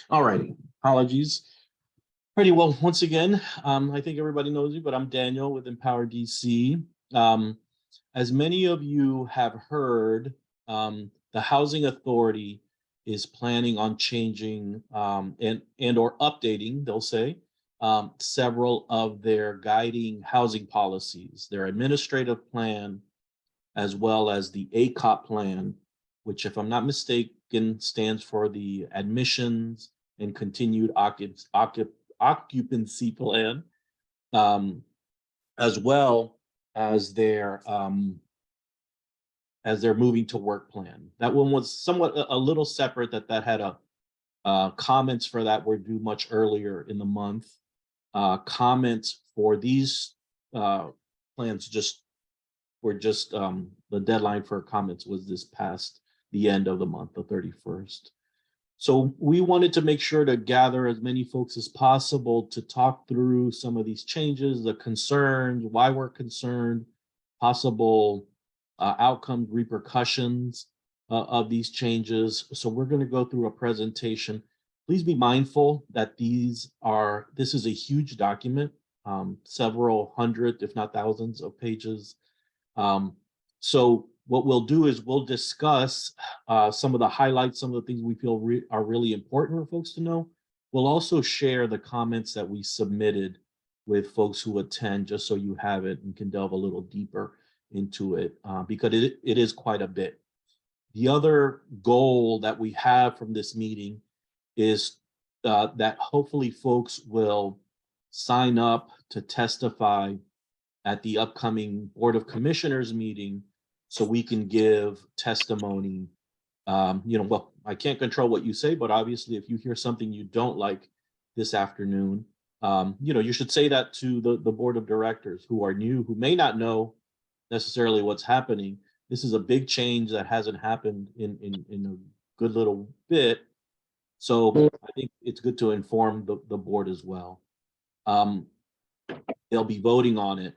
All righty, apologies. Pretty well, once again, I think everybody knows me, but I'm Daniel with Empower DC. As many of you have heard, the Housing Authority is planning on changing and or updating, they'll say, several of their guiding housing policies, their administrative plan, as well as the ACOP plan, which, if I'm not mistaken, stands for the Admissions and Continued Occupancy Plan, as well as their moving to work plan. That one was somewhat a little separate. That had comments for that were due much earlier in the month. Comments for these plans were just the deadline for comments was this past the end of the month, the 31st. So we wanted to make sure to gather as many folks as possible to talk through some of these changes, the concerns, why we're concerned, possible outcomes, repercussions of these changes. So we're going to go through a presentation. Please be mindful that this is a huge document, several hundred, if not thousands of pages. So what we'll do is we'll discuss some of the highlights, some of the things we feel are really important for folks to know. We'll also share the comments that we submitted with folks who attend, just so you have it and can delve a little deeper into it, because it is quite a bit. The other goal that we have from this meeting is that hopefully folks will sign up to testify at the upcoming Board of Commissioners meeting, so we can give testimony. Well, I can't control what you say, but obviously if you hear something you don't like this afternoon, you should say that to the Board of Directors who are new, who may not know necessarily what's happening. This is a big change that hasn't happened in a good little bit. So I think it's good to inform the board as well. They'll be voting on it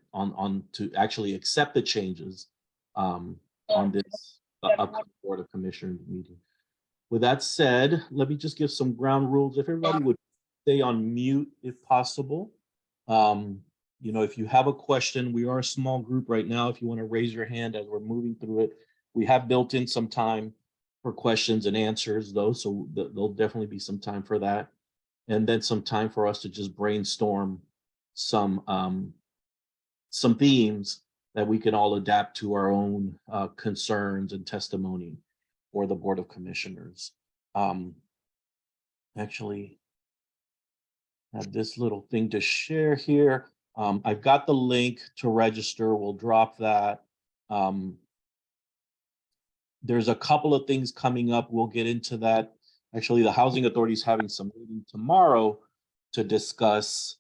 to actually accept the changes on this upcoming Board of Commissioners meeting. With that said, let me just give some ground rules. If everybody would stay on mute if possible. If you have a question, we are a small group right now. If you want to raise your hand as we're moving through it, we have built in some time for questions and answers though, so there'll definitely be some time for that. And then some time for us to just brainstorm some themes that we can all adapt to our own concerns and testimony for the Board of Commissioners. Actually, I have this little thing to share here. I've got the link to register. We'll drop that. There's a couple of things coming up. We'll get into that. Actually, the Housing Authority is having some meeting tomorrow to discuss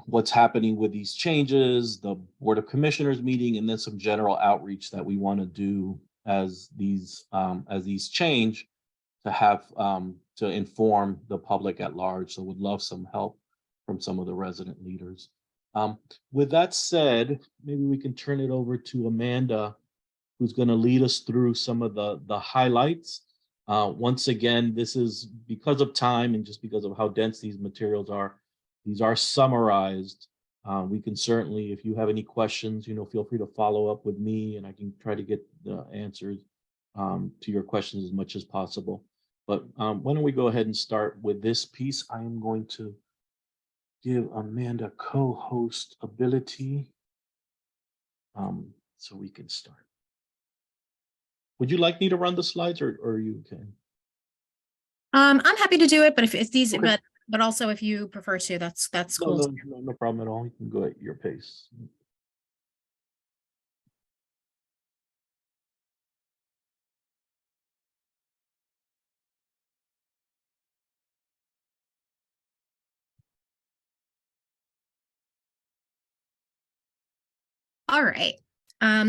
what's happening with these changes, the Board of Commissioners meeting, and then some general outreach that we want to do as these change to have to inform the public at large. So would love some help from some of the resident leaders. With that said, maybe we can turn it over to Amanda, who's going to lead us through some of the highlights. Once again, this is because of time and just because of how dense these materials are. These are summarized. We can certainly, if you have any questions, feel free to follow up with me and I can try to get the answers to your questions as much as possible. But why don't we go ahead and start with this piece. I am going to give Amanda co-host ability so we can start. Would you like me to run the slides or are you okay? I'm happy to do it, but if it's easy, okay. But also if you prefer to, that's cool. No problem at all. You can go at your pace. All right.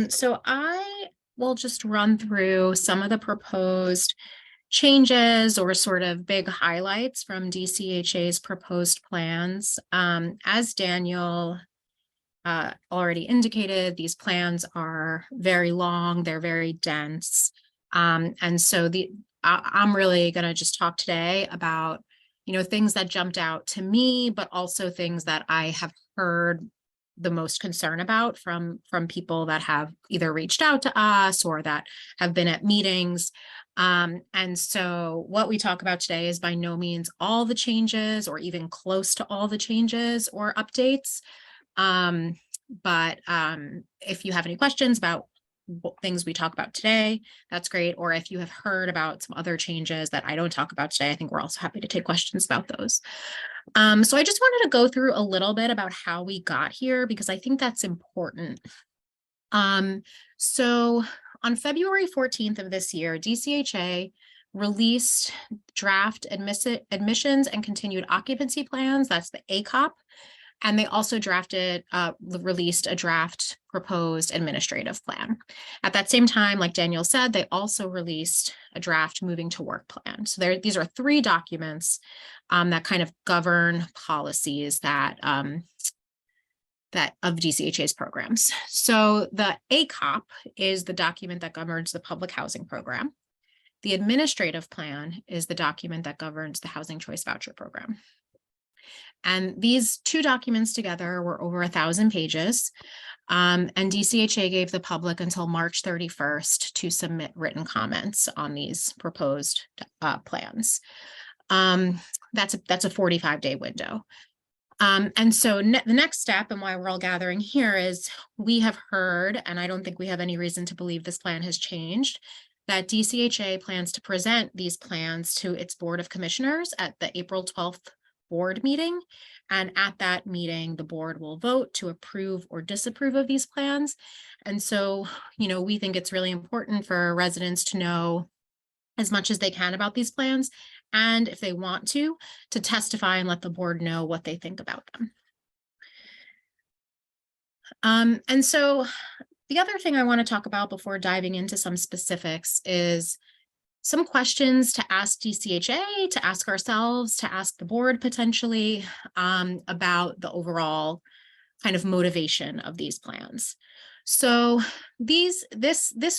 So I will just run through some of the proposed changes or sort of big highlights from DCHA's proposed plans. As Daniel already indicated, these plans are very long, they're very dense. And so I'm really going to just talk today about, things that jumped out to me, but also things that I have heard the most concern about from people that have either reached out to us or that have been at meetings. And so what we talk about today is by no means all the changes or even close to all the changes or updates. But if you have any questions about what things we talk about today, that's great. Or if you have heard about some other changes that I don't talk about today, I think we're also happy to take questions about those. So I just wanted to go through a little bit about how we got here, because I think that's important. So on February 14th of this year, DCHA released draft admissions and continued occupancy plans. That's the ACOP. And they also released a draft proposed administrative plan. At that same time, like Daniel said, they also released a draft moving to work plan. So these are 3 documents that kind of govern policies that of DCHA's programs. So the ACOP is the document that governs the public housing program. The administrative plan is the document that governs the Housing Choice Voucher Program. And these 2 documents together were over 1,000 pages. And DCHA gave the public until March 31st to submit written comments on these proposed plans. That's a 45-day window. And so the next step, and why we're all gathering here, is we have heard, and I don't think we have any reason to believe this plan has changed, that DCHA plans to present these plans to its Board of Commissioners at the April 12th board meeting. And at that meeting, the board will vote to approve or disapprove of these plans. And so, we think it's really important for residents to know as much as they can about these plans, and if they want to testify and let the board know what they think about them. And so the other thing I want to talk about before diving into some specifics is some questions to ask DCHA, to ask ourselves, to ask the board potentially about the overall kind of motivation of these plans. So this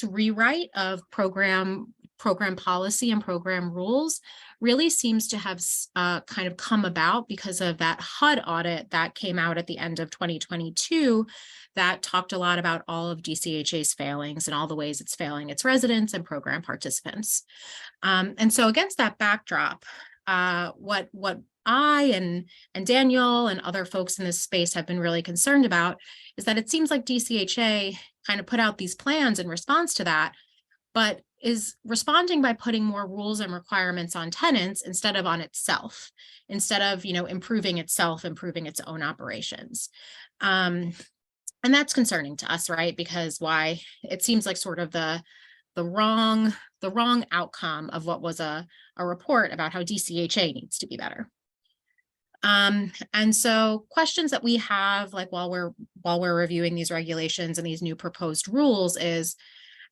rewrite of program policy and program rules really seems to have kind of come about because of that HUD audit that came out at the end of 2022 that talked a lot about all of DCHA's failings and all the ways it's failing its residents and program participants. And so against that backdrop, what I and Daniel and other folks in this space have been really concerned about is that it seems like DCHA kind of put out these plans in response to that, but is responding by putting more rules and requirements on tenants instead of on itself, instead of, improving itself, improving its own operations. And that's concerning to us, right? Because why it seems like sort of the wrong outcome of what was a report about how DCHA needs to be better. And so questions that we have, like while we're reviewing these regulations and these new proposed rules, is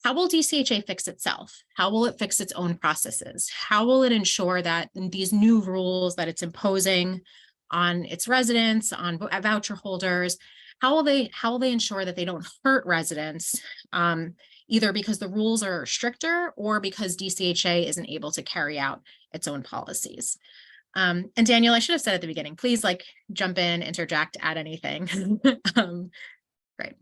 how will DCHA fix itself? How will it fix its own processes? How will it ensure that these new rules that it's imposing on its residents, on voucher holders, how will they ensure that they don't hurt residents, either because the rules are stricter or because DCHA isn't able to carry out its own policies? And Daniel, I should have said at the beginning, please jump in, interject, add anything. Great.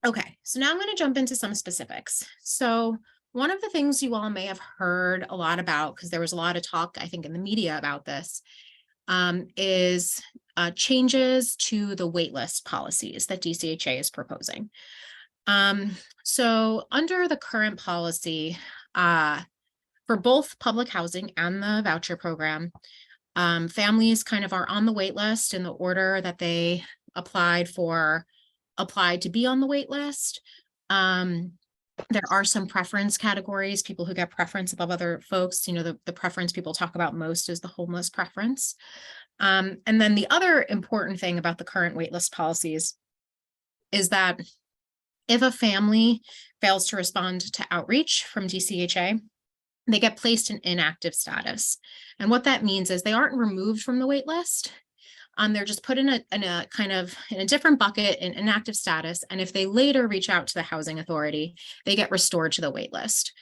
Okay, so now I'm going to jump into some specifics. So one of the things you all may have heard a lot about, because there was a lot of talk, I think, in the media about this, is changes to the waitlist policies that DCHA is proposing. So under the current policy, for both public housing and the voucher program, families kind of are on the wait list in the order that they applied to be on the wait list. There are some preference categories, people who get preference above other folks. The preference people talk about most is the homeless preference. And then the other important thing about the current waitlist policies is that if a family fails to respond to outreach from DCHA, they get placed in inactive status. And what that means is they aren't removed from the wait list. They're just put in a different bucket in inactive status. And if they later reach out to the housing authority, they get restored to the wait list.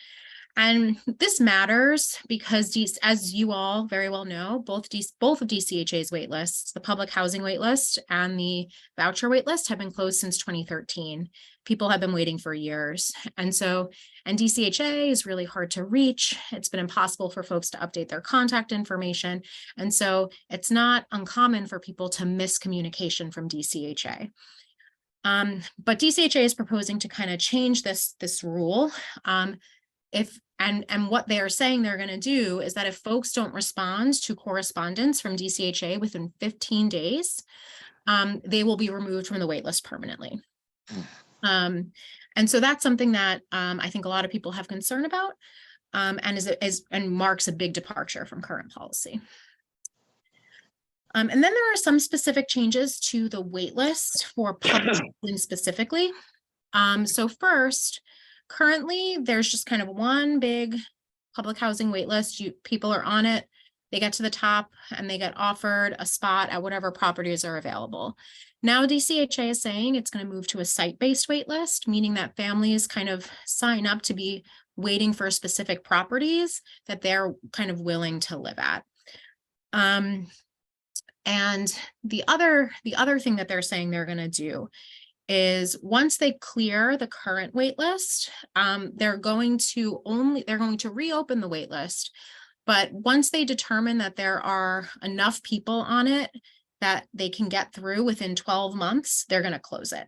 And this matters because as you all very well know, both of DCHA's wait lists, the public housing wait list and the voucher wait list, have been closed since 2013. People have been waiting for years. And DCHA is really hard to reach. It's been impossible for folks to update their contact information. And so it's not uncommon for people to miss communication from DCHA. But DCHA is proposing to kind of change this rule. And what they are saying they're going to do is that if folks don't respond to correspondence from DCHA within 15 days, they will be removed from the waitlist permanently. And so that's something that I think a lot of people have concern about, and marks a big departure from current policy. And then there are some specific changes to the waitlist for public housing specifically. So first, currently, there's just kind of one big public housing wait list. People are on it, they get to the top, and they get offered a spot at whatever properties are available. Now, DCHA is saying it's going to move to a site-based wait list, meaning that families kind of sign up to be waiting for specific properties that they're kind of willing to live at. And the other thing that they're saying they're going to do is once they clear the current wait list, they're going to reopen the wait list. But once they determine that there are enough people on it that they can get through within 12 months, they're going to close it.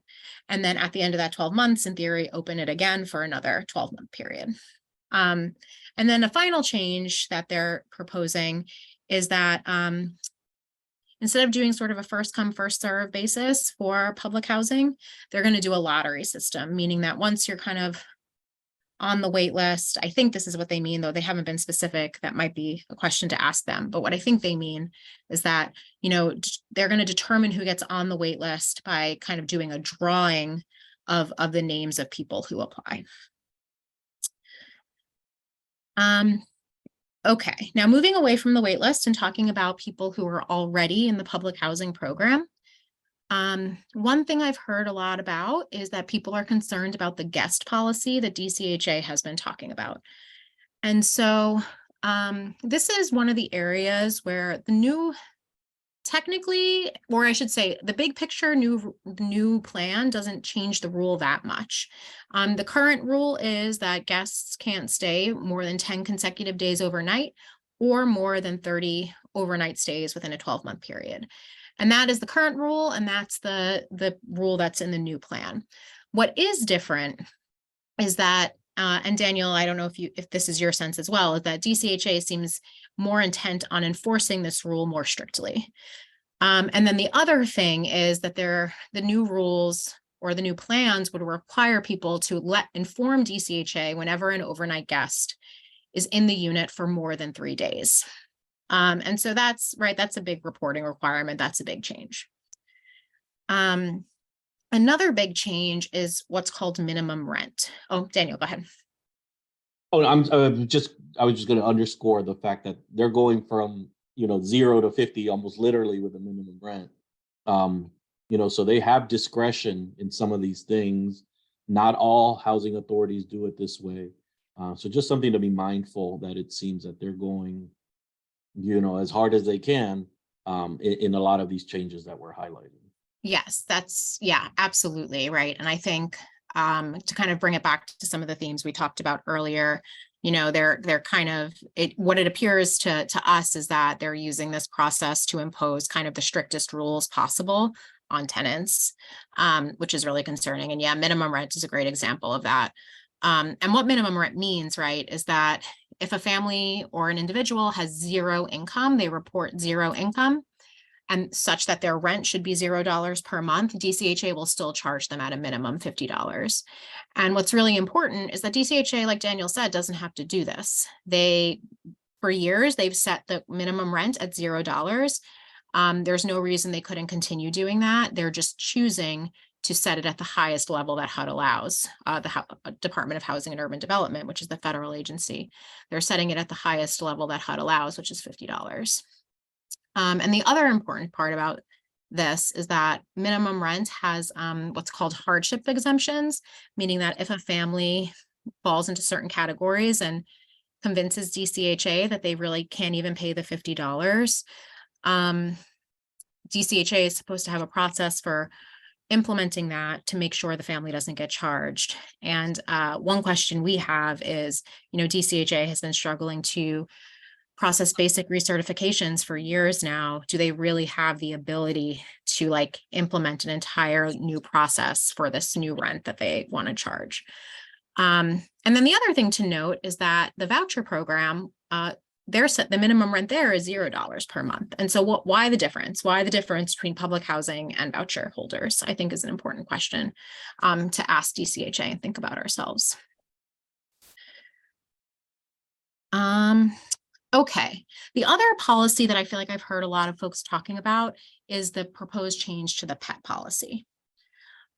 And then at the end of that 12 months, in theory, open it again for another 12-month period. And then a final change that they're proposing is that instead of doing sort of a first come, first serve basis for public housing, they're going to do a lottery system, meaning that once you're kind of on the wait list, I think this is what they mean, though they haven't been specific. That might be a question to ask them. But what I think they mean is that, they're going to determine who gets on the wait list by kind of doing a drawing of the names of people who apply. Okay, now moving away from the wait list and talking about people who are already in the public housing program. One thing I've heard a lot about is that people are concerned about the guest policy that DCHA has been talking about. And so this is one of the areas where technically, or I should say, the big picture new plan doesn't change the rule that much. The current rule is that guests can't stay more than 10 consecutive days overnight or more than 30 overnight stays within a 12-month period. And that is the current rule, and that's the rule that's in the new plan. What is different is that, and Daniel, I don't know if this is your sense as well, is that DCHA seems more intent on enforcing this rule more strictly. And then the other thing is that the new rules or the new plans would require people to inform DCHA whenever an overnight guest is in the unit for more than 3 days. And so that's a big reporting requirement. That's a big change. Another big change is what's called minimum rent. Oh, Daniel, go ahead. Oh, I was just going to underscore the fact that they're going from 0 to 50 almost literally with a minimum rent. So they have discretion in some of these things. Not all housing authorities do it this way. So just something to be mindful that it seems that they're going, as hard as they can in a lot of these changes that we're highlighting. Yes, absolutely right. And I think to kind of bring it back to some of the themes we talked about earlier, they're kind of what it appears to us is that they're using this process to impose kind of the strictest rules possible on tenants, which is really concerning. And yeah, minimum rent is a great example of that. And what minimum rent means, right, is that if a family or an individual has zero income, they report zero income, and such that their rent should be $0 per month, DCHA will still charge them at a minimum $50. And what's really important is that DCHA, like Daniel said, doesn't have to do this. For years, they've set the minimum rent at $0. There's no reason they couldn't continue doing that. They're just choosing to set it at the highest level that HUD allows, the Department of Housing and Urban Development, which is the federal agency. They're setting it at the highest level that HUD allows, which is $50. And the other important part about this is that minimum rent has what's called hardship exemptions, meaning that if a family falls into certain categories and convinces DCHA that they really can't even pay the $50. DCHA is supposed to have a process for implementing that to make sure the family doesn't get charged. And one question we have is, DCHA has been struggling to process basic recertifications for years now. Do they really have the ability to implement an entire new process for this new rent that they want to charge? And then the other thing to note is that the voucher program, the minimum rent there is $0 per month. And so why the difference? Why the difference between public housing and voucher holders, I think, is an important question to ask DCHA and think about ourselves. Okay. The other policy that I feel like I've heard a lot of folks talking about is the proposed change to the pet policy.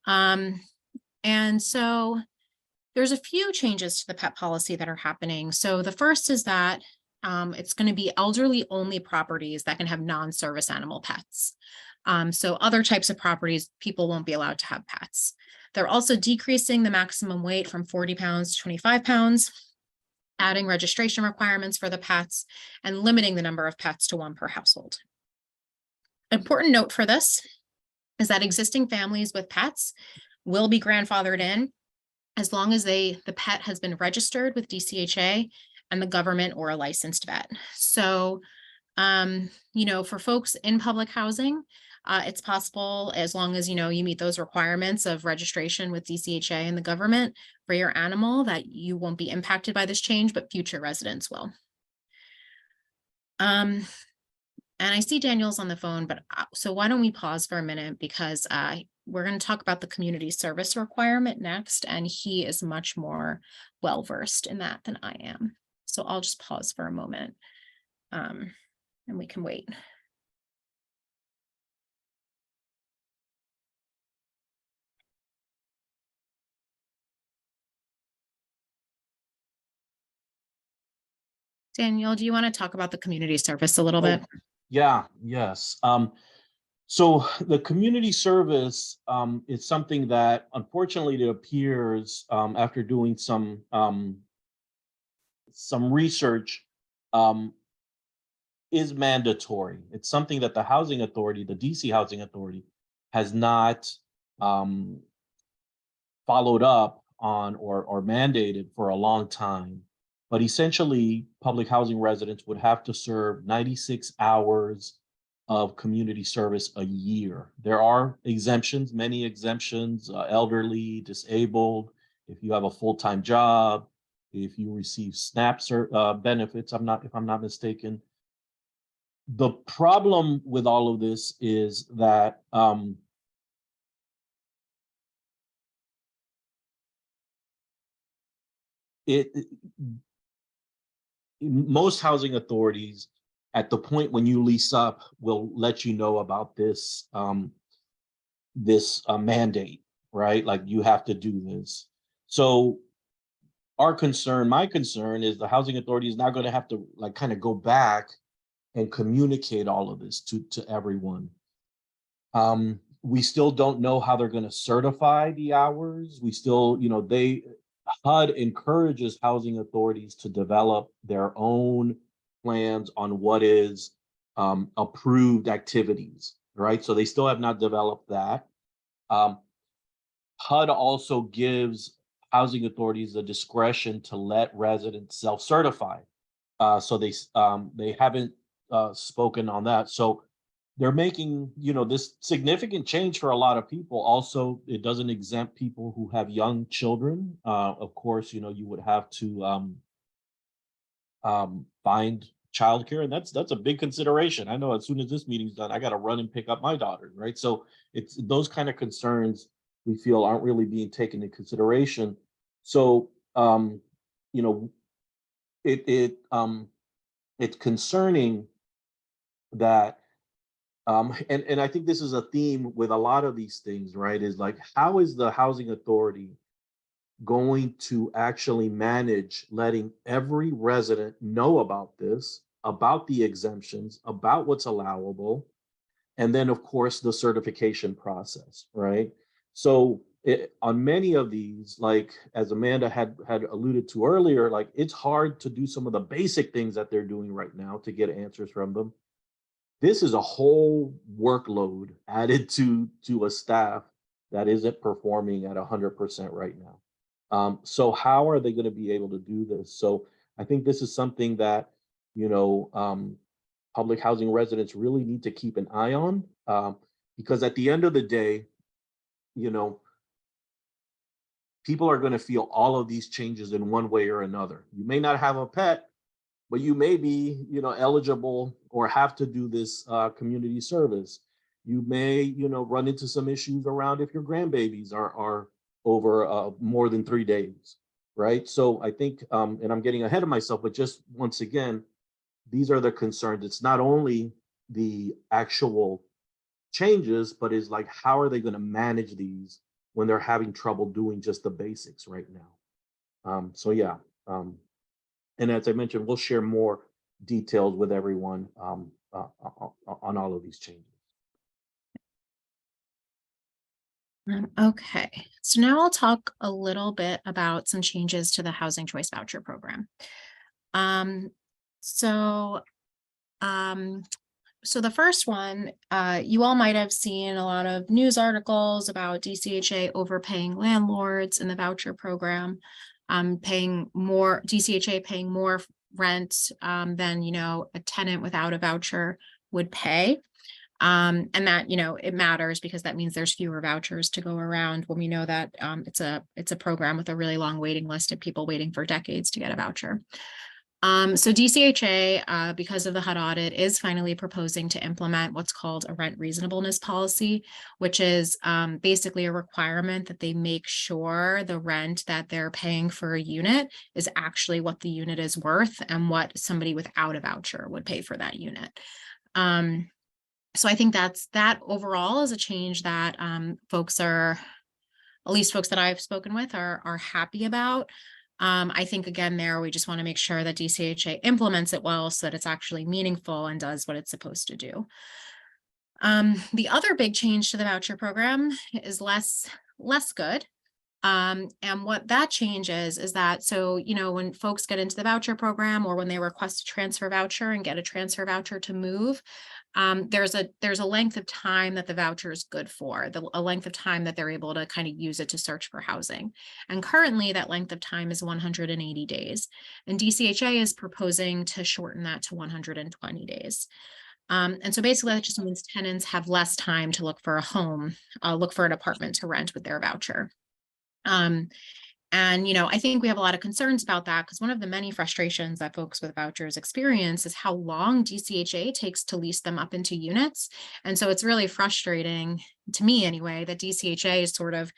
And so there's a few changes to the pet policy that are happening. So the first is that it's going to be elderly only properties that can have non-service animal pets. So other types of properties, people won't be allowed to have pets. They're also decreasing the maximum weight from 40 pounds to 25 pounds, adding registration requirements for the pets, and limiting the number of pets to one per household. Important note for this is that existing families with pets will be grandfathered in as long as the pet has been registered with DCHA and the government or a licensed vet. So, for folks in public housing, it's possible, as long as, you meet those requirements of registration with DCHA and the government for your animal, that you won't be impacted by this change, but future residents will. And I see Daniel's on the phone, but so why don't we pause for a minute, because we're going to talk about the community service requirement next, and he is much more well-versed in that than I am. So I'll just pause for a moment and we can wait. Daniel, do you want to talk about the community service a little bit? Yeah, yes. So the community service is something that, unfortunately, it appears after doing some research, is mandatory. It's something that the Housing Authority, the DC Housing Authority, has not followed up on or mandated for a long time. But essentially, public housing residents would have to serve 96 hours of community service a year. There are exemptions, many exemptions, elderly, disabled, if you have a full-time job, if you receive SNAP benefits, if I'm not mistaken. The problem with all of this is that most housing authorities, at the point when you lease up, will let you know about this mandate, right? Like, you have to do this. So my concern is the housing authority is now going to have to kind of go back and communicate all of this to everyone. We still don't know how they're going to certify the hours. We still, HUD encourages housing authorities to develop their own plans on what is approved activities, right? So they still have not developed that. HUD also gives housing authorities the discretion to let residents self-certify. So they haven't spoken on that. So they're making, this significant change for a lot of people. Also, it doesn't exempt people who have young children. Of course, you would have to find childcare, and that's a big consideration. I know as soon as this meeting's done, I got to run and pick up my daughter, right? So it's those kind of concerns we feel aren't really being taken into consideration. So it's concerning that. And I think this is a theme with a lot of these things, right? Is like, how is the housing authority going to actually manage letting every resident know about this, about the exemptions, about what's allowable, and then, of course, the certification process, right? So on many of these, like as Amanda had alluded to earlier, like it's hard to do some of the basic things that they're doing right now to get answers from them. This is a whole workload added to a staff that isn't performing at 100% right now. So how are they going to be able to do this? So I think this is something that, you know, public housing residents really need to keep an eye on, because at the end of the day, you know, people are going to feel all of these changes in one way or another. You may not have a pet, but you may be, you know, eligible or have to do this community service. You may, you know, run into some issues around if your grandbabies are over more than 3 days, right? So I think, and I'm getting ahead of myself, but just once again, these are the concerns. It's not only the actual changes, but is like, how are they going to manage these when they're having trouble doing just the basics right now? So yeah, and as I mentioned, we'll share more details with everyone on all of these changes. Okay, so now I'll talk a little bit about some changes to the Housing Choice Voucher Program. Um, so, um, so the first one, you all might have seen a lot of news articles about DCHA overpaying landlords in the voucher program, paying more, DCHA paying more rent than, you know, a tenant without a voucher would pay. And that, you know, it matters because that means there's fewer vouchers to go around when we know that it's a program with a really long waiting list of people waiting for decades to get a voucher. So DCHA, because of the HUD audit, is finally proposing to implement what's called a rent reasonableness policy, which is basically a requirement that they make sure the rent that they're paying for a unit is actually what the unit is worth and what somebody without a voucher would pay for that unit. So I think that overall is a change that folks are, at least folks that I've spoken with, are happy about. I think again, there we just want to make sure that DCHA implements it well so that it's actually meaningful and does what it's supposed to do. The other big change to the voucher program is less good. And what that changes is that, so, you know, when folks get into the voucher program or when they request a transfer voucher and get a transfer voucher to move, there's a length of time that the voucher is good for, a length of time that they're able to kind of use it to search for housing. And currently that length of time is 180 days. And DCHA is proposing to shorten that to 120 days. And so basically that just means tenants have less time to look for a home, look for an apartment to rent with their voucher. And, you know, I think we have a lot of concerns about that because one of the many frustrations that folks with vouchers experience is how long DCHA takes to lease them up into units. And so it's really frustrating to me anyway, that DCHA is sort of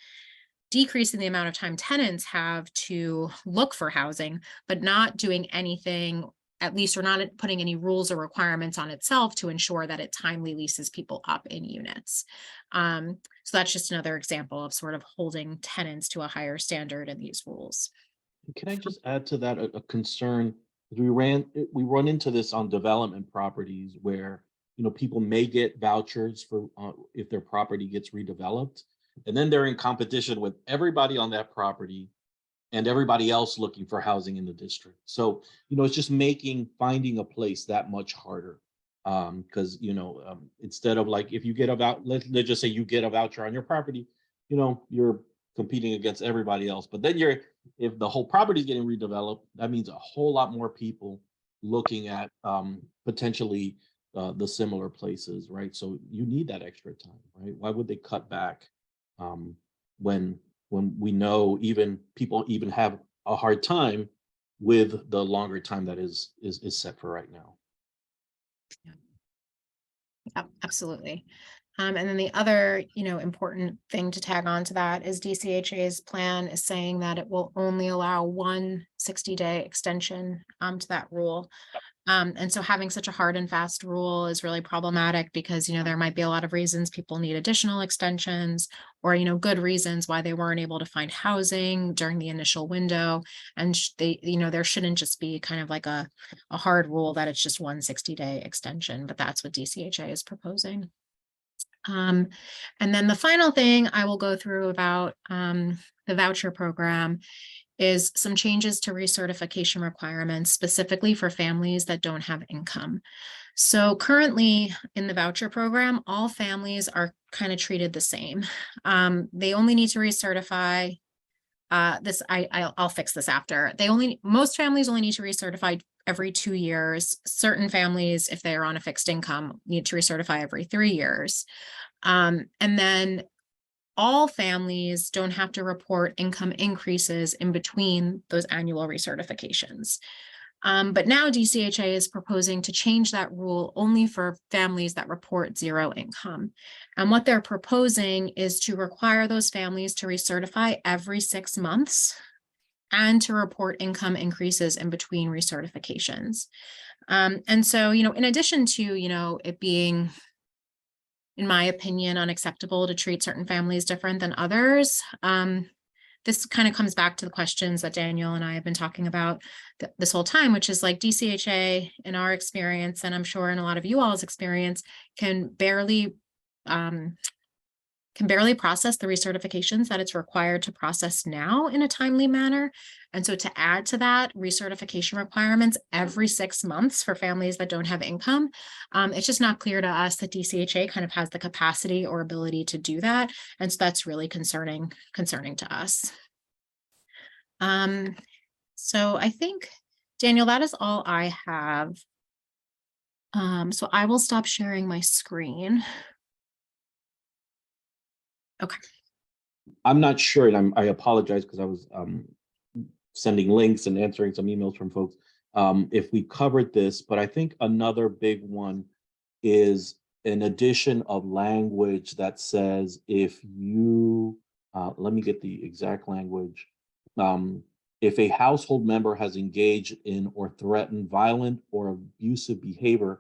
decreasing the amount of time tenants have to look for housing, but not doing anything, at least, or not putting any rules or requirements on itself to ensure that it timely leases people up in units. So that's just another example of sort of holding tenants to a higher standard in these rules. Can I just add to that a concern? We run into this on development properties where, you know, people may get vouchers for if their property gets redeveloped, and then they're in competition with everybody on that property and everybody else looking for housing in the district. So, you know, it's just making finding a place that much harder. Because, you know, instead of like, if you get let's just say you get a voucher on your property, you know, you're competing against everybody else. But then if the whole property is getting redeveloped, that means a whole lot more people looking at potentially the similar places, right? So you need that extra time, right? Why would they cut back um, when we know even people even have a hard time with the longer time that is set for right now? Yep, absolutely. And then the other, you know, important thing to tag on to that is DCHA's plan is saying that it will only allow one 60-day extension to that rule. And so having such a hard and fast rule is really problematic because, you know, there might be a lot of reasons people need additional extensions or, you know, good reasons why they weren't able to find housing during the initial window. And they, you know, there shouldn't just be kind of like a hard rule that it's just one 60-day extension, but that's what DCHA is proposing. And then the final thing I will go through about the voucher program is some changes to recertification requirements, specifically for families that don't have income. So currently in the voucher program, all families are kind of treated the same. They only need to recertify I'll fix this after. Most families only need to recertify every 2 years. Certain families, if they are on a fixed income, need to recertify every 3 years. And then all families don't have to report income increases in between those annual recertifications. But now DCHA is proposing to change that rule only for families that report zero income. And what they're proposing is to require those families to recertify every 6 months and to report income increases in between recertifications. And so, in addition to, it being, in my opinion, unacceptable to treat certain families different than others, this kind of comes back to the questions that Daniel and I have been talking about this whole time, which is like DCHA in our experience, and I'm sure in a lot of you all's experience, can barely process the recertifications that it's required to process now in a timely manner. And so to add to that recertification requirements every 6 months for families that don't have income, it's just not clear to us that DCHA kind of has the capacity or ability to do that. And so that's really concerning to us. So I think, Daniel, that is all I have. So I will stop sharing my screen. Okay. I'm not sure, and I apologize because I was sending links and answering some emails from folks. If we covered this, but I think another big one is an addition of language that says if you, let me get the exact language. If a household member has engaged in or threatened violent or abusive behavior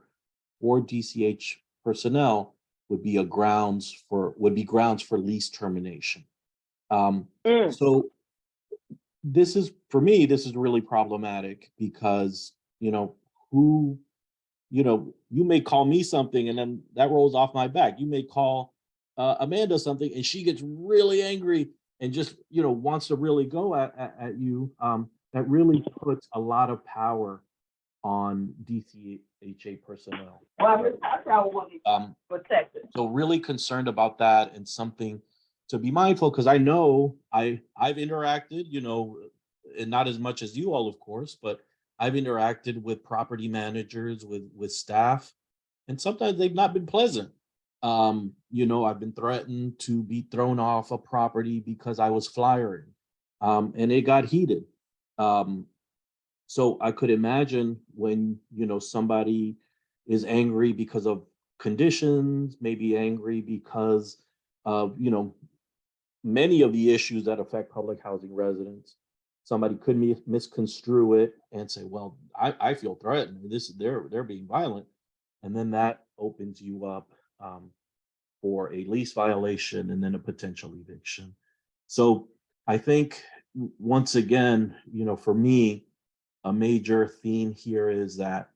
or DCH personnel would be grounds for lease termination. So this is, for me, this is really problematic because, you may call me something and then that rolls off my back. You may call Amanda something and she gets really angry and just, wants to really go at you. That really puts a lot of power on DCHA personnel. So really concerned about that and something to be mindful, because I know I've interacted, and not as much as you all, of course, but I've interacted with property managers, with staff, and sometimes they've not been pleasant. I've been threatened to be thrown off a property because I was flyering, and it got heated. So I could imagine when, somebody is angry because of conditions, maybe angry because of, many of the issues that affect public housing residents. Somebody could misconstrue it and say, well, I feel threatened. They're being violent. And then that opens you up for a lease violation and then a potential eviction. So I think, once again, for me, a major theme here is that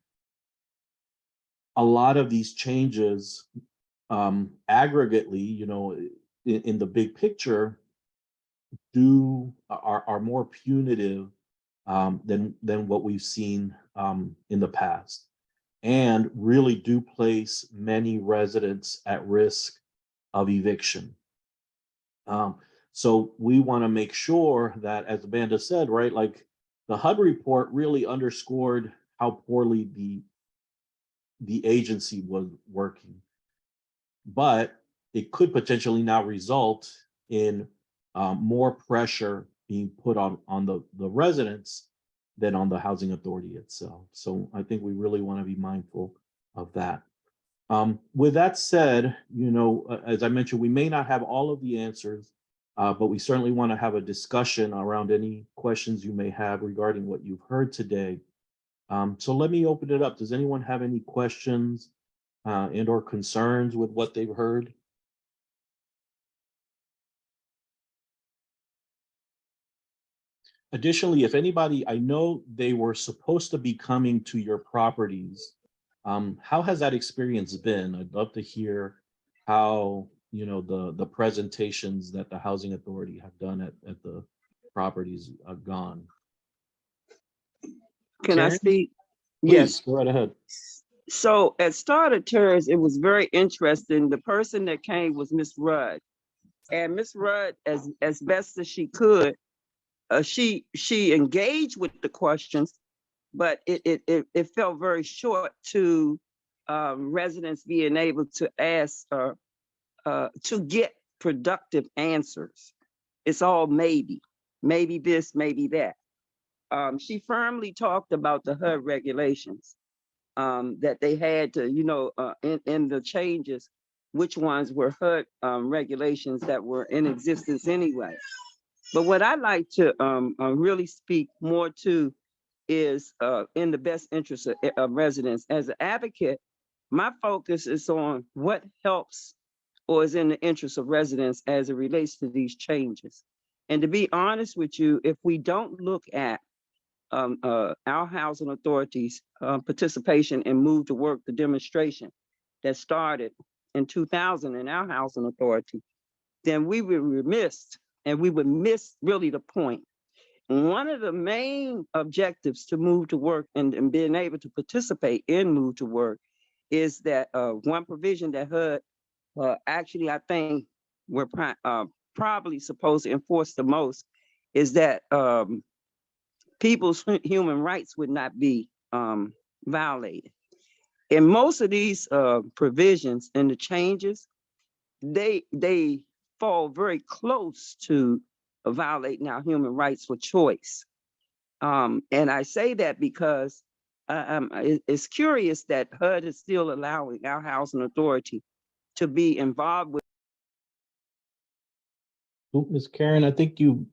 a lot of these changes aggregately, in the big picture, are more punitive than what we've seen in the past, and really do place many residents at risk of eviction. So we want to make sure that, as Amanda said, right, like the HUD report really underscored how poorly the agency was working, but it could potentially now result in more pressure being put on the residents than on the housing authority itself. So I think we really want to be mindful of that. With that said, as I mentioned, we may not have all of the answers, but we certainly want to have a discussion around any questions you may have regarding what you've heard today. So let me open it up. Does anyone have any questions and or concerns with what they've heard? Additionally, if anybody, I know they were supposed to be coming to your properties. How has that experience been? I'd love to hear how, the presentations that the housing authority have done at the properties gone. Can I Karen, speak? please Yes. go right ahead. So at start of tours, it was very interesting. The person that came was Miss Rudd. And Miss Rudd, as best as she could, she engaged with the questions, but it felt very short to residents being able to ask to get productive answers. It's all maybe this, maybe that. She firmly talked about the HUD regulations that they had to, in the changes, which ones were HUD regulations that were in existence anyway. But what I like to really speak more to is in the best interest of residents. As an advocate, my focus is on what helps or is in the interest of residents as it relates to these changes. And to be honest with you, if we don't look at our housing authorities participation in Move to Work, the demonstration that started in 2000 in our housing authority, then we would be remiss and we would miss really the point. One of the main objectives to Move to Work and being able to participate in Move to Work is that one provision that HUD actually, I think we're probably supposed to enforce the most is that people's human rights would not be violated. And most of these provisions and the changes, they fall very close to violating our human rights for choice. And I say that because it's curious that HUD is still allowing our housing authority to be involved with. Oh, Ms. Karen, I think you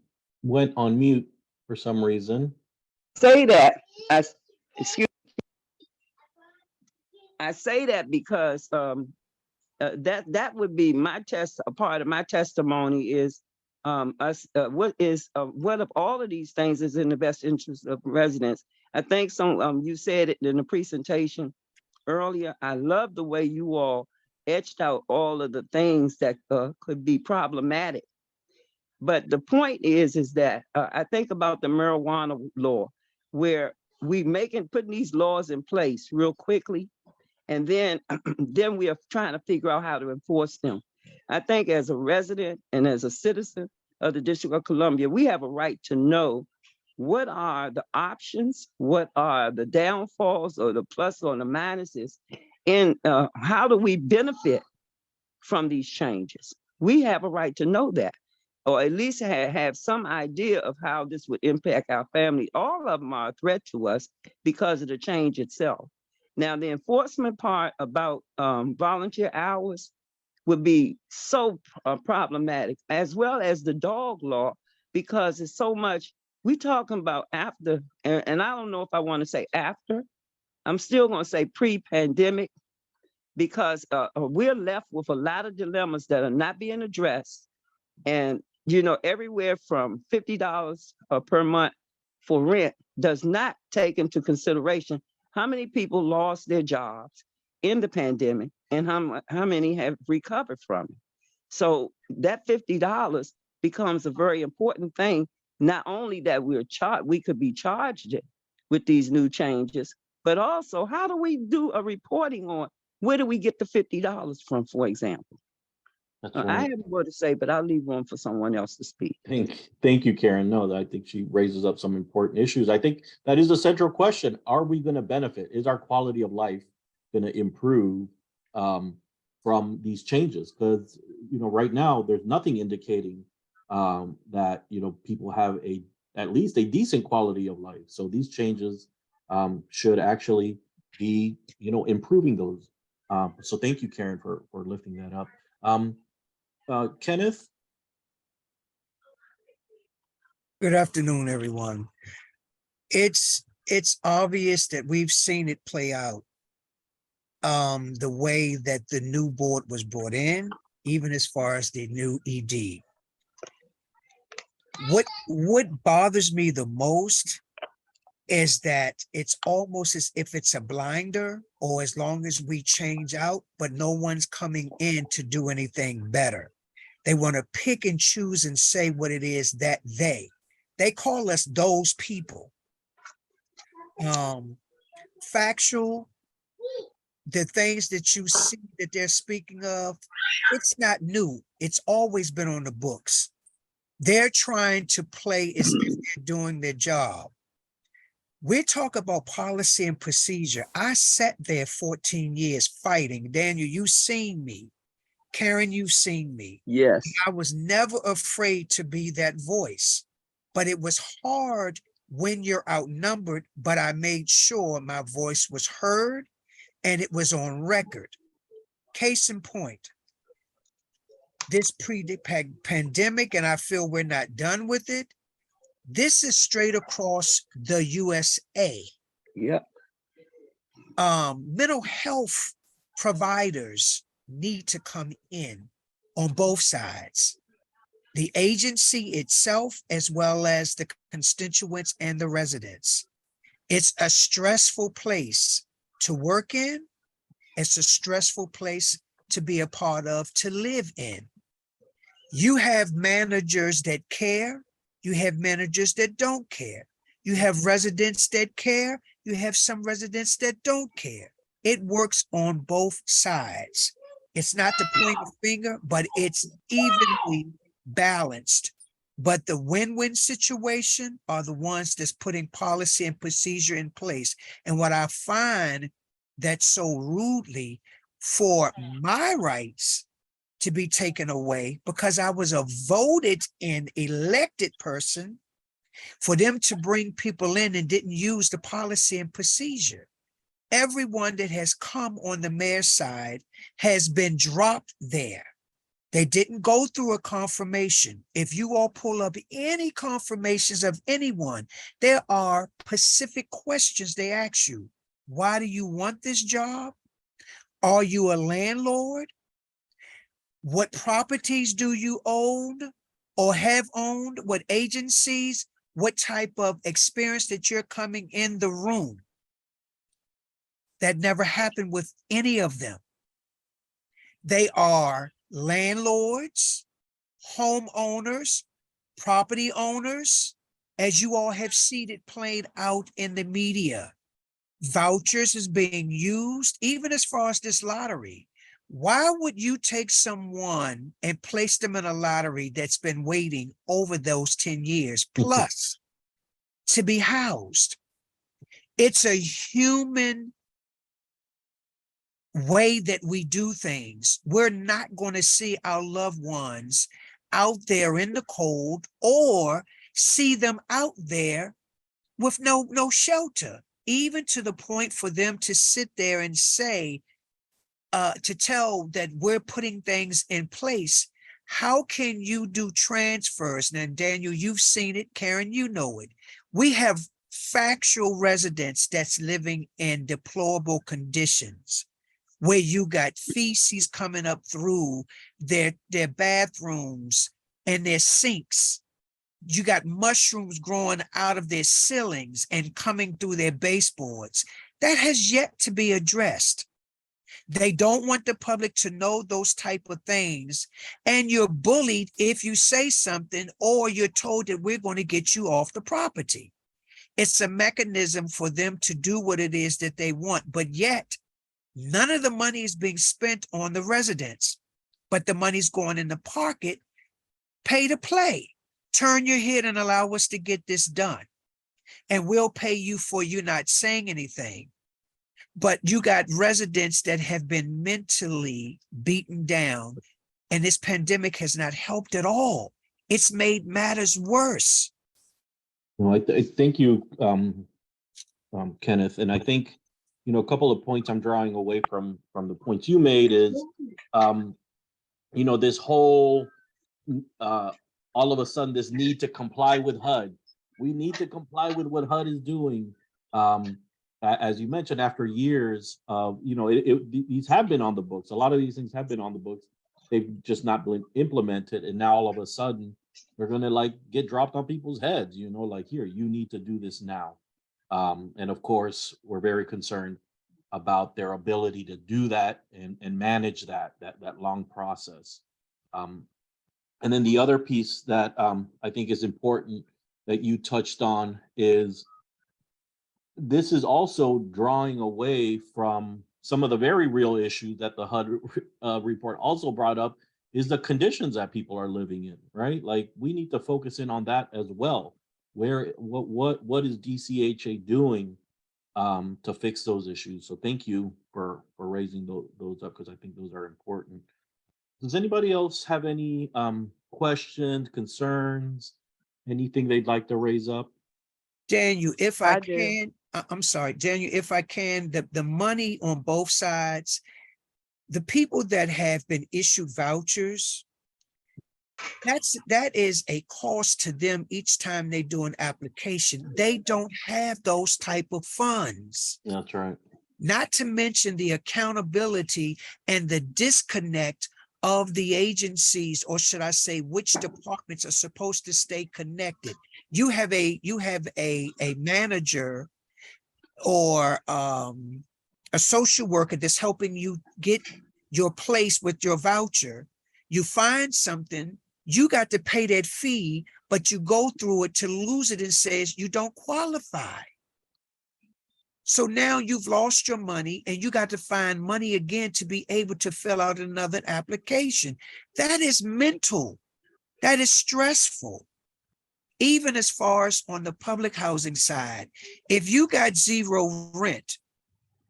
went on mute for some reason. Say that, excuse. I say that because that would be my a part of my testimony is what of all of these things is in the best interest of residents. I think you said it in the presentation earlier. I love the way you all etched out all of the things that could be problematic. But the point is that I think about the marijuana law, where putting these laws in place real quickly, and then then we are trying to figure out how to enforce them. I think as a resident and as a citizen of the District of Columbia, we have a right to know what are the options, what are the downfalls or the plus or the minuses, and how do we benefit from these changes? We have a right to know that, or at least have some idea of how this would impact our family. All of them are a threat to us because of the change itself. Now, the enforcement part about volunteer hours would be so problematic, as well as the dog law, because it's so much, we talking about after, and I don't know if I want to say after, I'm still going to say pre-pandemic, because we're left with a lot of dilemmas that are not being addressed. And, everywhere from $50 per month for rent does not take into consideration how many people lost their jobs in the pandemic and how many have recovered from it. So that $50 becomes a very important thing. Not only that we could be charged with these new changes, but also how do we do a reporting on where do we get the $50 from, for example? I have more to say, but I'll leave room for someone else to speak. Thank you, Karen. No, I think she raises up some important issues. I think that is the central question. Are we going to benefit? Is our quality of life going to improve from these changes? Because, right now there's nothing indicating that, people have at least a decent quality of life. So these changes should actually be, improving those. So thank you, Karen, for lifting that up. Kenneth? Good afternoon, everyone. It's obvious that we've seen it play out. The way that the new board was brought in, even as far as the new ED. What bothers me the most is that it's almost as if it's a blinder, or as long as we change out, but no one's coming in to do anything better. They want to pick and choose and say what it is that they call us those people. Factual, the things that you see that they're speaking of, it's not new. It's always been on the books. They're trying to play as if they're doing their job. We talk about policy and procedure. I sat there 14 years fighting. Daniel, you've seen me. Karen, you've seen me. Yes. I was never afraid to be that voice, but it was hard when you're outnumbered, but I made sure my voice was heard and it was on record. Case in point, this pre-pandemic, and I feel we're not done with it. This is straight across the USA. Yep. Mental health providers need to come in on both sides. The agency itself, as well as the constituents and the residents. It's a stressful place to work in. It's a stressful place to be a part of, to live in. You have managers that care. You have managers that don't care. You have residents that care. You have some residents that don't care. It works on both sides. It's not to point a finger, but it's evenly balanced. But the win-win situation are the ones that's putting policy and procedure in place. And what I find that so rudely, for my rights to be taken away because I was a voted and elected person, for them to bring people in and didn't use the policy and procedure. Everyone that has come on the mayor's side has been dropped there. They didn't go through a confirmation. If you all pull up any confirmations of anyone, there are specific questions they ask you. Why do you want this job? Are you a landlord? What properties do you own or have owned? What agencies? What type of experience that you're coming in the room? That never happened with any of them. They are landlords, homeowners, property owners, as you all have seen it played out in the media. Vouchers is being used, even as far as this lottery. Why would you take someone and place them in a lottery that's been waiting over those 10 years plus to be housed? It's a human way that we do things. We're not going to see our loved ones out there in the cold or see them out there with no shelter, even to the point for them to sit there and say, to tell that we're putting things in place. How can you do transfers? Now, Daniel, you've seen it. Karen, you know it. We have factual residents that's living in deplorable conditions, where you got feces coming up through their bathrooms and their sinks. You got mushrooms growing out of their ceilings and coming through their baseboards. That has yet to be addressed. They don't want the public to know those type of things. And you're bullied if you say something, or you're told that we're going to get you off the property. It's a mechanism for them to do what it is that they want. But yet, none of the money is being spent on the residents, but the money's going in the pocket. Pay to play. Turn your head and allow us to get this done. And we'll pay you for you not saying anything. But you got residents that have been mentally beaten down, and this pandemic has not helped at all. It's made matters worse. Well, I thank you, Kenneth, and I think, a couple of points I'm drawing away from the points you made is, this whole, all of a sudden, this need to comply with HUD. We need to comply with what HUD is doing. As you mentioned, after years of, these have been on the books. A lot of these things have been on the books. They've just not been implemented. And now all of a sudden, they're going to get dropped on people's heads, like, here, you need to do this now. And of course, we're very concerned about their ability to do that and manage that long process. And then the other piece that I think is important that you touched on is this is also drawing away from some of the very real issues that the HUD report also brought up, is the conditions that people are living in, right? Like, we need to focus in on that as well. What is DCHA doing to fix those issues? So thank you for raising those up, because I think those are important. Does anybody else have any questions, concerns, anything they'd like to raise up? Daniel, if I I do. can, I'm sorry, Daniel, if I can, the money on both sides, the people that have been issued vouchers, that is a cost to them each time they do an application. They don't have those type of funds. That's right. Not to mention the accountability and the disconnect of the agencies, or should I say, which departments are supposed to stay connected. You have a manager or a social worker that's helping you get your place with your voucher. You find something, you got to pay that fee, but you go through it to lose it and says you don't qualify. So now you've lost your money and you got to find money again to be able to fill out another application. That is mental. That is stressful. Even as far as on the public housing side, if you got zero rent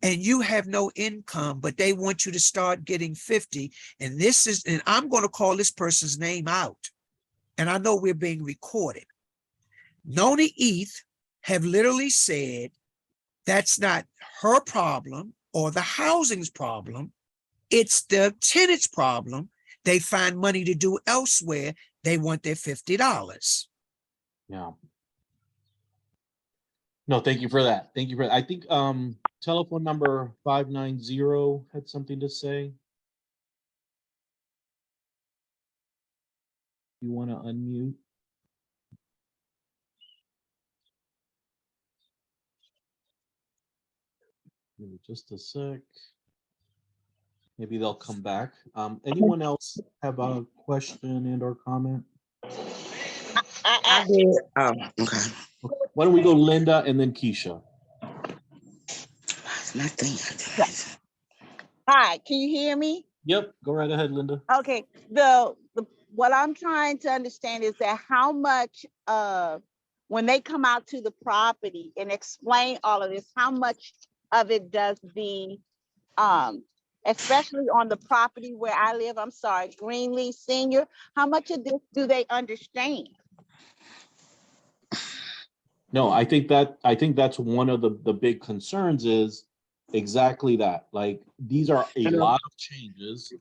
and you have no income, but they want you to start getting 50, and I'm going to call this person's name out, and I know we're being recorded. Noni Eth have literally said, that's not her problem or the housing's problem. It's the tenant's problem. They find money to do elsewhere. They want their $50. Yeah. No, thank you for that. Thank you for that. I think telephone number 590 had something to say. You want to unmute? Give me just a sec. Maybe they'll come back. Anyone else have a question and or comment? I did. Oh, okay. Why don't we go Linda and then Keisha? It's my thing. Hi, can you hear me? Yep, go right ahead, Linda. Okay, what I'm trying to understand is that how much when they come out to the property and explain all of this, how much of it does the especially on the property where I live, I'm sorry, Greenlee Senior, how much of this do they understand? No, I think that's one of the big concerns is exactly that. Like, these are a lot of changes.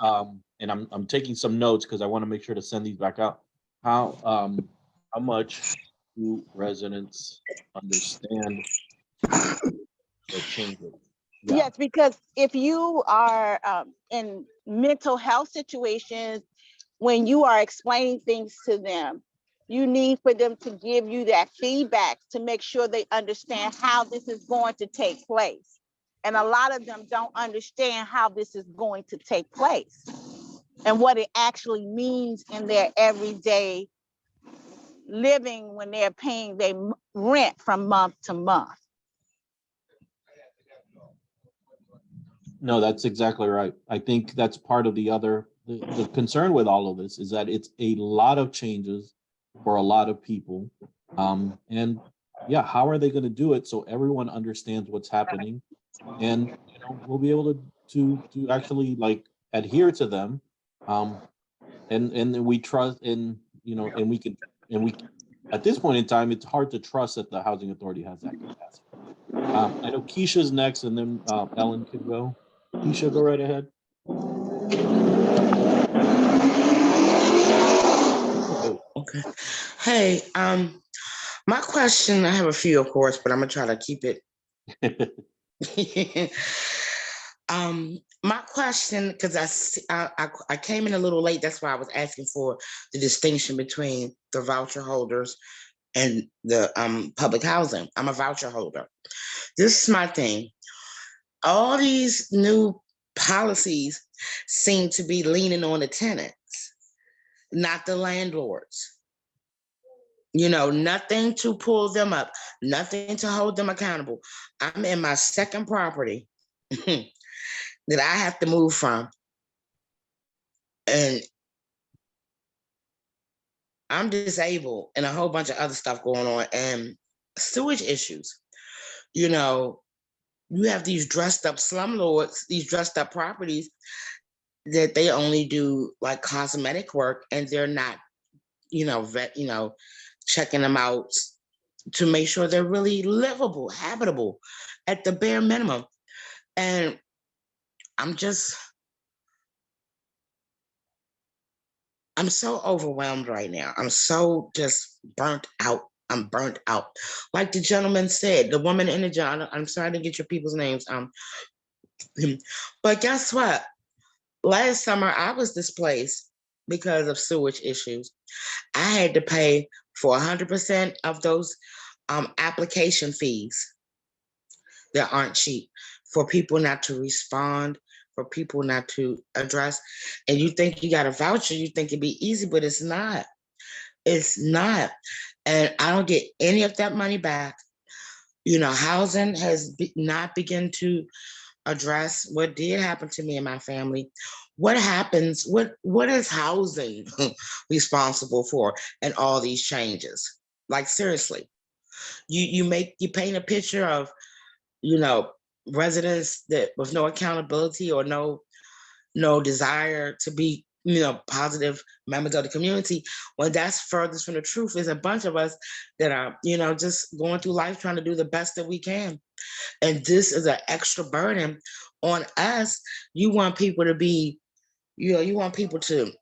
And I'm taking some notes because I want to make sure to send these back out. How much do residents understand the changes? Yeah. Yes, because if you are in mental health situations, when you are explaining things to them, you need for them to give you that feedback to make sure they understand how this is going to take place. And a lot of them don't understand how this is going to take place and what it actually means in their everyday living when they're paying their rent from month to month. No, that's exactly right. I think that's part of the concern with all of this is that it's a lot of changes for a lot of people. And yeah, how are they going to do it so everyone understands what's happening? And we'll be able to actually like adhere to them. And we trust and we at this point in time, it's hard to trust that the housing authority has that capacity. I know Keisha's next, and then Ellen could go. Keisha, go right ahead. Okay. Hey, my question, I have a few, of course, but I'm gonna try to keep it. My question, because I came in a little late, that's why I was asking for the distinction between the voucher holders and the public housing. I'm a voucher holder. This is my thing. All these new policies seem to be leaning on the tenants, not the landlords. You know, nothing to pull them up, nothing to hold them accountable. I'm in my second property that I have to move from. And I'm disabled and a whole bunch of other stuff going on and sewage issues. You know, you have these dressed up slumlords, these dressed up properties that they only do like cosmetic work, and they're not, checking them out to make sure they're really livable, habitable at the bare minimum. And I'm so overwhelmed right now. I'm so just burnt out. I'm burnt out. Like the gentleman said, the woman in the job, I'm sorry to get your people's names. But guess what? Last summer, I was displaced because of sewage issues. I had to pay for 100% of those application fees that aren't cheap, for people not to respond, for people not to address. And you think you got a voucher, you think it'd be easy, but it's not. It's not. And I don't get any of that money back. You know, housing has not begun to address what did happen to me and my family. What happens, what is housing responsible for in all these changes? Like, seriously, you paint a picture of, residents that with no accountability or no desire to be, positive members of the community. When that's furthest from the truth, is a bunch of us that are, just going through life trying to do the best that we can. And this is an extra burden on us. You want people to be, you want people to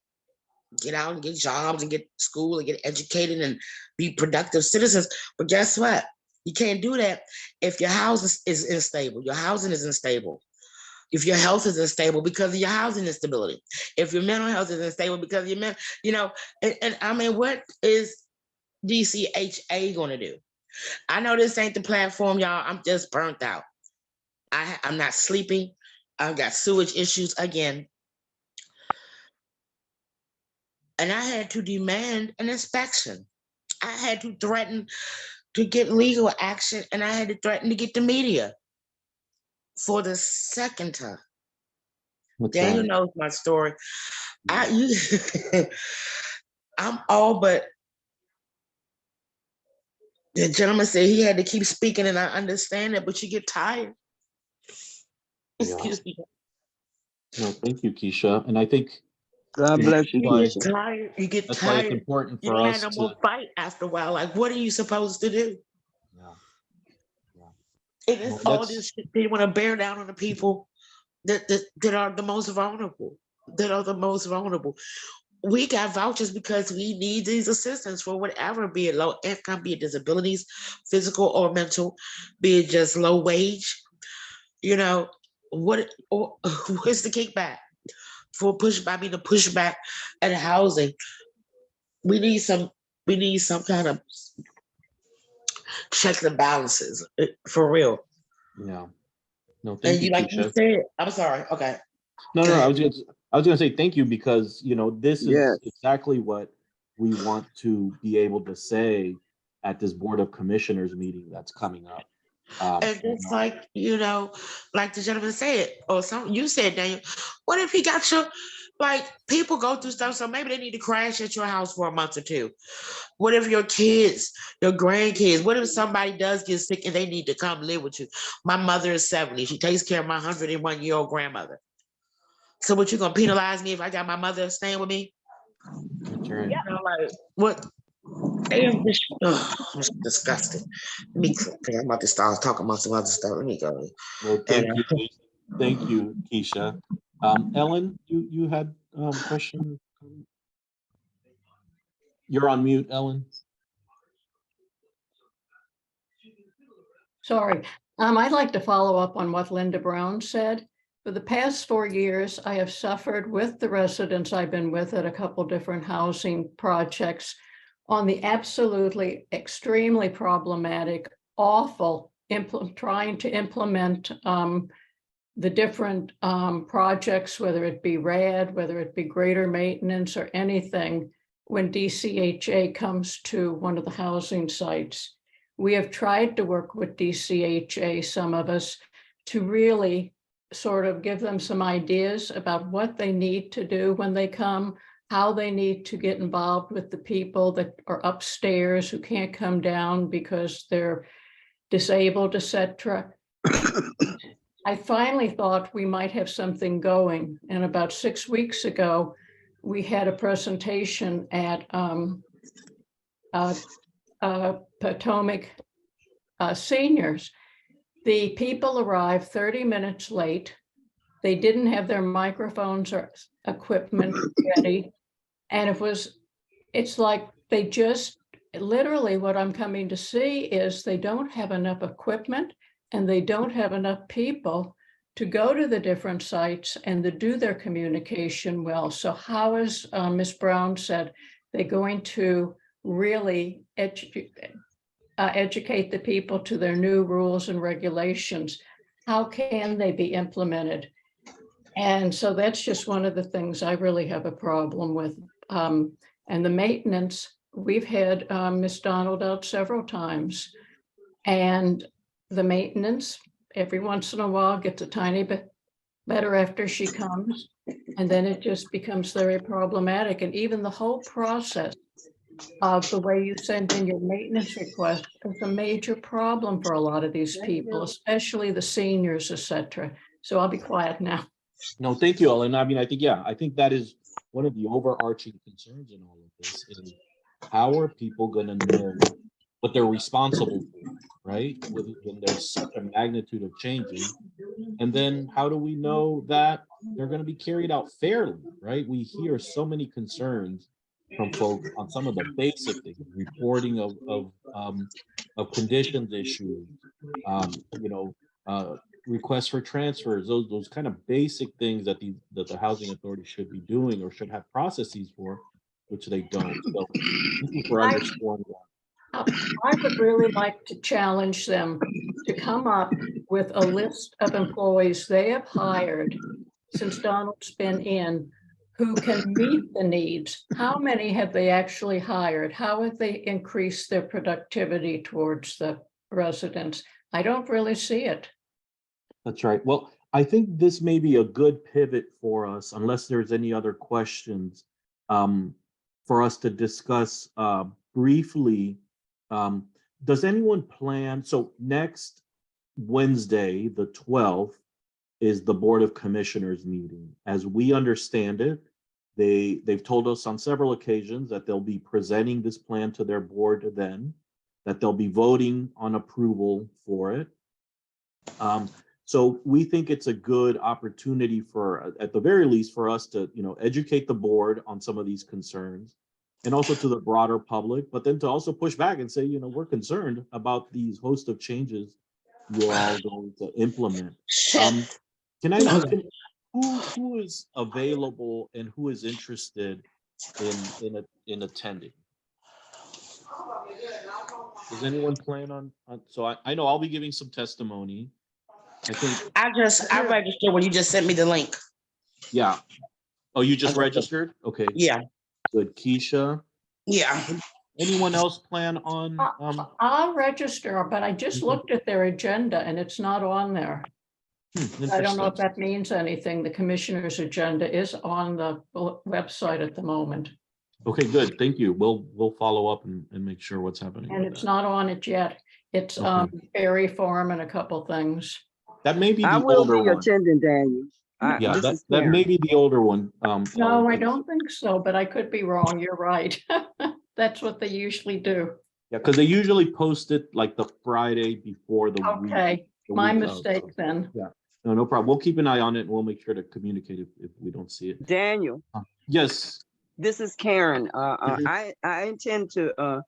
get out and get jobs and get school and get educated and be productive citizens. But guess what? You can't do that if your house is unstable. Your housing is unstable. If your health is unstable because of your housing instability. If your mental health is unstable because of your mental, and I mean, what is DCHA going to do? I know this ain't the platform, y'all. I'm just burnt out. I'm not sleeping. I've got sewage issues again. And I had to demand an inspection. I had to threaten to get legal action, and I had to threaten to get the media for the second time. Daniel knows my story. I'm all but, the gentleman said he had to keep speaking, and I understand it, but you get tired. Excuse me. No, thank you, Keisha. And I think God bless you, that's why- Keisha. Tired. You get that's why it's tired. important You for don't us have no more to. fight after a while. Like, what are you supposed to do? It is Well, all this shit. They want to bear down on the people that are the most vulnerable. That are the most vulnerable. We got vouchers because we need these assistance for whatever, be it low income, be it disabilities, physical or mental, be it just low wage. What's the kickback for the pushback at housing? We need some kind of checks and balances for real. Yeah. No, thank And you, like you Keisha. said, I'm sorry. Okay. No, Go I ahead. was gonna say thank you because this Yes. is exactly what we want to be able to say at this Board of Commissioners meeting that's coming up. And just like, like the gentleman said, or you said, Daniel, what if he got people go through stuff, so maybe they need to crash at your house for a month or two. What if your kids, your grandkids, what if somebody does get sick and they need to come live with you? My mother is 70. She takes care of my 101-year-old grandmother. So what, you gonna penalize me if I got my mother staying with me? That's right. What? Damn, I'm disgusted. Let me, because I'm about to start talking about some other stuff. Let me go. Well, thank you, Keisha. Ellen, you had question? You're on mute, Ellen. Sorry. I'd like to follow up on what Linda Brown said. For the past 4 years, I have suffered with the residents I've been with at a couple different housing projects on the absolutely extremely problematic, awful, trying to implement the different projects, whether it be RAD, whether it be greater maintenance or anything, when DCHA comes to one of the housing sites. We have tried to work with DCHA, some of us, to really sort of give them some ideas about what they need to do when they come, how they need to get involved with the people that are upstairs who can't come down because they're disabled, etc. I finally thought we might have something going. And about 6 weeks ago, we had a presentation at Potomac Seniors. The people arrived 30 minutes late. They didn't have their microphones or equipment ready. And it's like they just, literally what I'm coming to see is they don't have enough equipment and they don't have enough people to go to the different sites and to do their communication well. So how is, Ms. Brown said, they're going to really educate the people to their new rules and regulations? How can they be implemented? And so that's just one of the things I really have a problem with. And the maintenance, we've had Ms. Donald out several times. And the maintenance, every once in a while, gets a tiny bit better after she comes. And then it just becomes very problematic. And even the whole process of the way you send in your maintenance request is a major problem for a lot of these people, especially the seniors, etc. So I'll be quiet now. No, thank you, Ellen. I mean, I think that is one of the overarching concerns in all of this is how are people going to know what they're responsible for, right? When there's such a magnitude of changes. And then how do we know that they're going to be carried out fairly, right? We hear so many concerns from folks on some of the basic things, reporting of conditions issues, requests for transfers, those kind of basic things that the housing authority should be doing or should have processes for, which they don't. So thank you for underscoring that. I would really like to challenge them to come up with a list of employees they have hired since Donald's been in who can meet the needs. How many have they actually hired? How have they increased their productivity towards the residents? I don't really see it. That's right. Well, I think this may be a good pivot for us, unless there's any other questions, for us to discuss briefly. Does anyone plan? So next Wednesday, the 12th, is the Board of Commissioners meeting. As we understand it, they've told us on several occasions that they'll be presenting this plan to their board then, that they'll be voting on approval for it. So we think it's a good opportunity for, at the very least, for us to, educate the board on some of these concerns, and also to the broader public, but then to also push back and say, we're concerned about these host of changes you're all going to implement. Can I ask who is available and who is interested in attending? Does anyone plan on so I know I'll be giving some testimony. I think I registered when you just sent me the link. Yeah. Oh, you just registered? Okay. Yeah. Good. Keisha? Yeah. Anyone else plan on? I'll register, but I just looked at their agenda and it's not on there. I don't know if that means anything. The commissioner's agenda is on the website at the moment. Okay, good. Thank you. We'll follow up and make sure what's happening. And it's not on it yet. It's Berry Farm and a couple things. That may be the I will older be one. attending, Daniel. Yeah, that may be the older one. No, I don't think so, but I could be wrong. You're right. That's what they usually do. Yeah, because they usually post it like the Friday before the week. Okay, my week mistake of. then. Yeah, no problem. We'll keep an eye on it and we'll make sure to communicate if we don't see it. Daniel. Yes. This is Karen. I intend to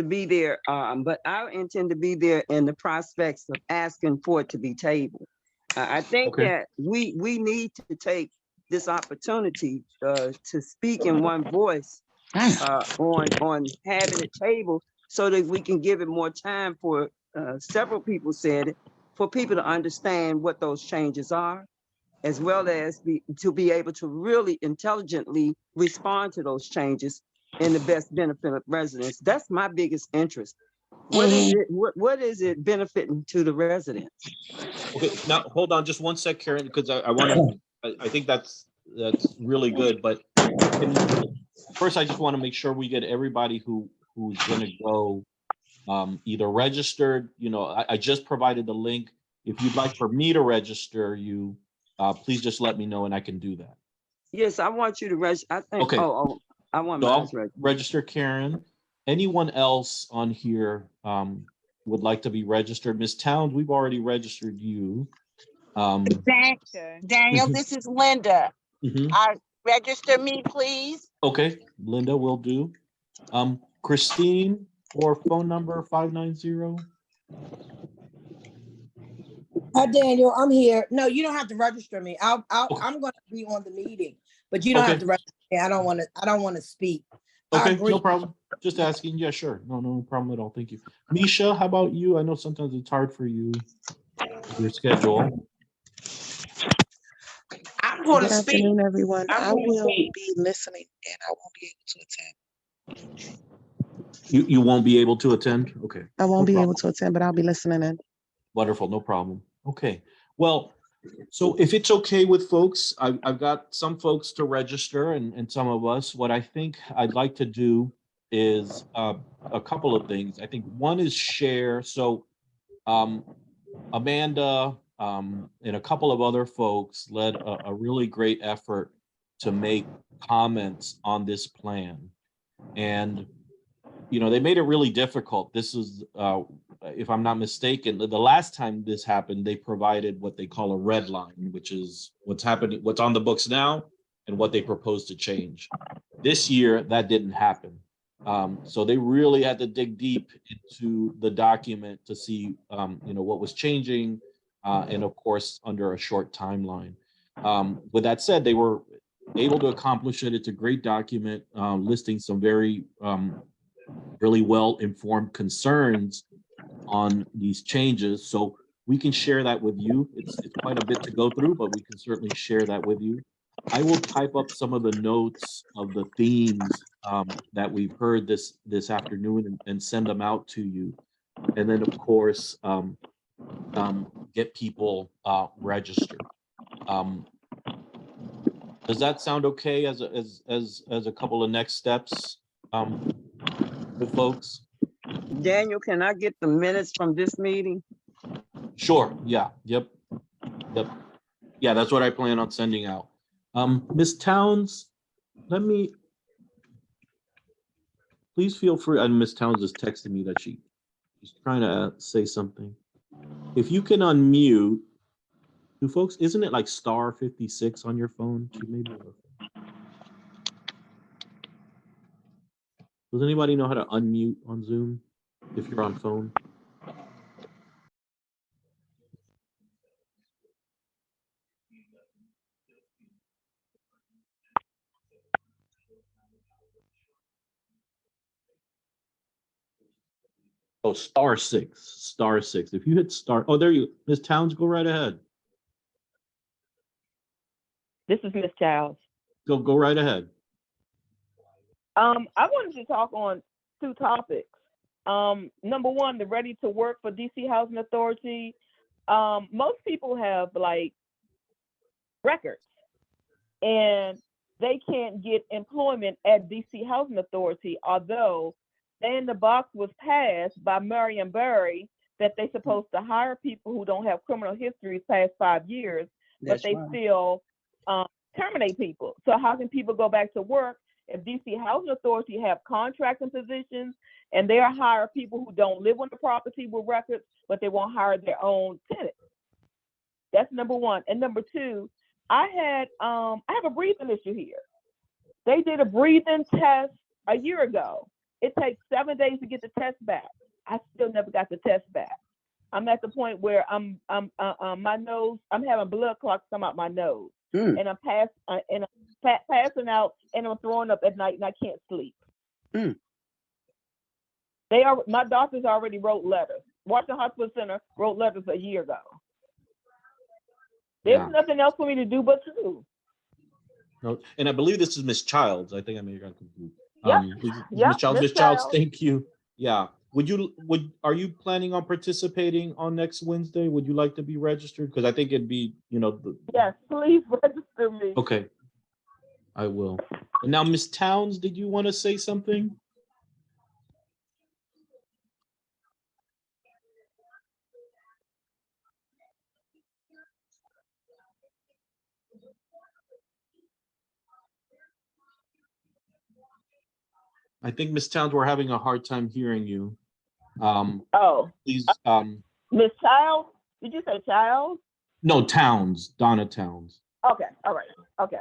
be there, but I intend to be there in the prospects of asking for it to be tabled. I think that we need to take this opportunity to speak in one voice on having it tabled so that we can give it more time for, several people said it, for people to understand what those changes are, as well as to be able to really intelligently respond to those changes in the best benefit of residents. That's my biggest interest. What is it? What is it benefiting to the residents? Okay, now hold on just one sec, Karen, because I want to, I think that's really good, but first I just want to make sure we get everybody who's going to go either registered, I just provided the link. If you'd like for me to register you, please just let me know and I can do that. Yes, I want you to register. I think, Okay. I want So mine I'll registered. register Karen. Anyone else on here would like to be registered? Ms. Towns, we've already registered you. Daniel, this is Linda. Register me, please. Okay, Linda will do. Christine, or phone number 590. Hi, Daniel, I'm here. No, you don't have to register me. I'm going to be on the meeting, but you don't have to register me. I don't want to speak. Okay, no problem. Just asking. Yeah, sure. No problem at all. Thank you. Misha, how about you? I know sometimes it's hard for you, your schedule. I'm going to Good speak. afternoon, everyone. I'm I going to will speak. be listening and I won't be able to attend. You won't be able to attend? Okay. I won't be able to attend, but I'll be listening in. Wonderful, no problem. Okay. Well, so if it's okay with folks, I've got some folks to register and some of us. What I think I'd like to do is a couple of things. I think one is share. So Amanda and a couple of other folks led a really great effort to make comments on this plan. And, they made it really difficult. This is, if I'm not mistaken, the last time this happened, they provided what they call a red line, which is what's happening, what's on the books now and what they propose to change. This year, that didn't happen. So they really had to dig deep into the document to see, what was changing, and of course, under a short timeline. With that said, they were able to accomplish it. It's a great document listing some very, really well-informed concerns on these changes. So we can share that with you. It's quite a bit to go through, but we can certainly share that with you. I will type up some of the notes of the themes that we've heard this afternoon and send them out to you. And then, of course, get people registered. Does that sound okay as a couple of next steps with folks? Daniel, can I get the minutes from this meeting? Sure. Yeah. Yep. Yeah, that's what I plan on sending out. Ms. Towns, please feel free. And Ms. Towns is texting me that she's trying to say something. If you can unmute, do folks, isn't it like *56 on your phone? Does anybody know how to unmute on Zoom if you're on phone? Oh, *6. If you hit star, oh, there you, Ms. Towns, go right ahead. This is Ms. Childs. Go right ahead. I wanted to talk on two topics. Number one, the ready to work for DC Housing Authority. Most people have records and they can't get employment at DC Housing Authority, although then the box was passed by Marion Barry that they're supposed to hire people who don't have criminal histories past 5 years, but they still terminate people. So how can people go back to work if DC Housing Authority have contracting positions and they'll hire people who don't live on the property with records, but they won't hire their own tenants? That's number one. And number two, I have a breathing issue here. They did a breathing test a year ago. It takes 7 days to get the test back. I still never got the test back. I'm at the point where I'm my nose, I'm having blood clots come out my nose, and I'm passing out, and I'm throwing up at night, and I can't sleep. My doctors already wrote letters. Washington Hospital Center wrote letters a year ago. There's Yeah. nothing else for me to do but to. No, and I believe this is Miss Childs. I think I may have gotten confused. Yep. Miss Childs, Miss Miss Childs, Childs. thank you. Yeah. Are you planning on participating on next Wednesday? Would you like to be registered? Because I think it'd be, Yes, please register me. Okay. I will. And now, Miss Towns, did you want to say something? I think Miss Towns, we're having a hard time hearing you. Please. Miss Childs? Did you say Childs? No, Towns, Donna Towns. Okay, all right, okay.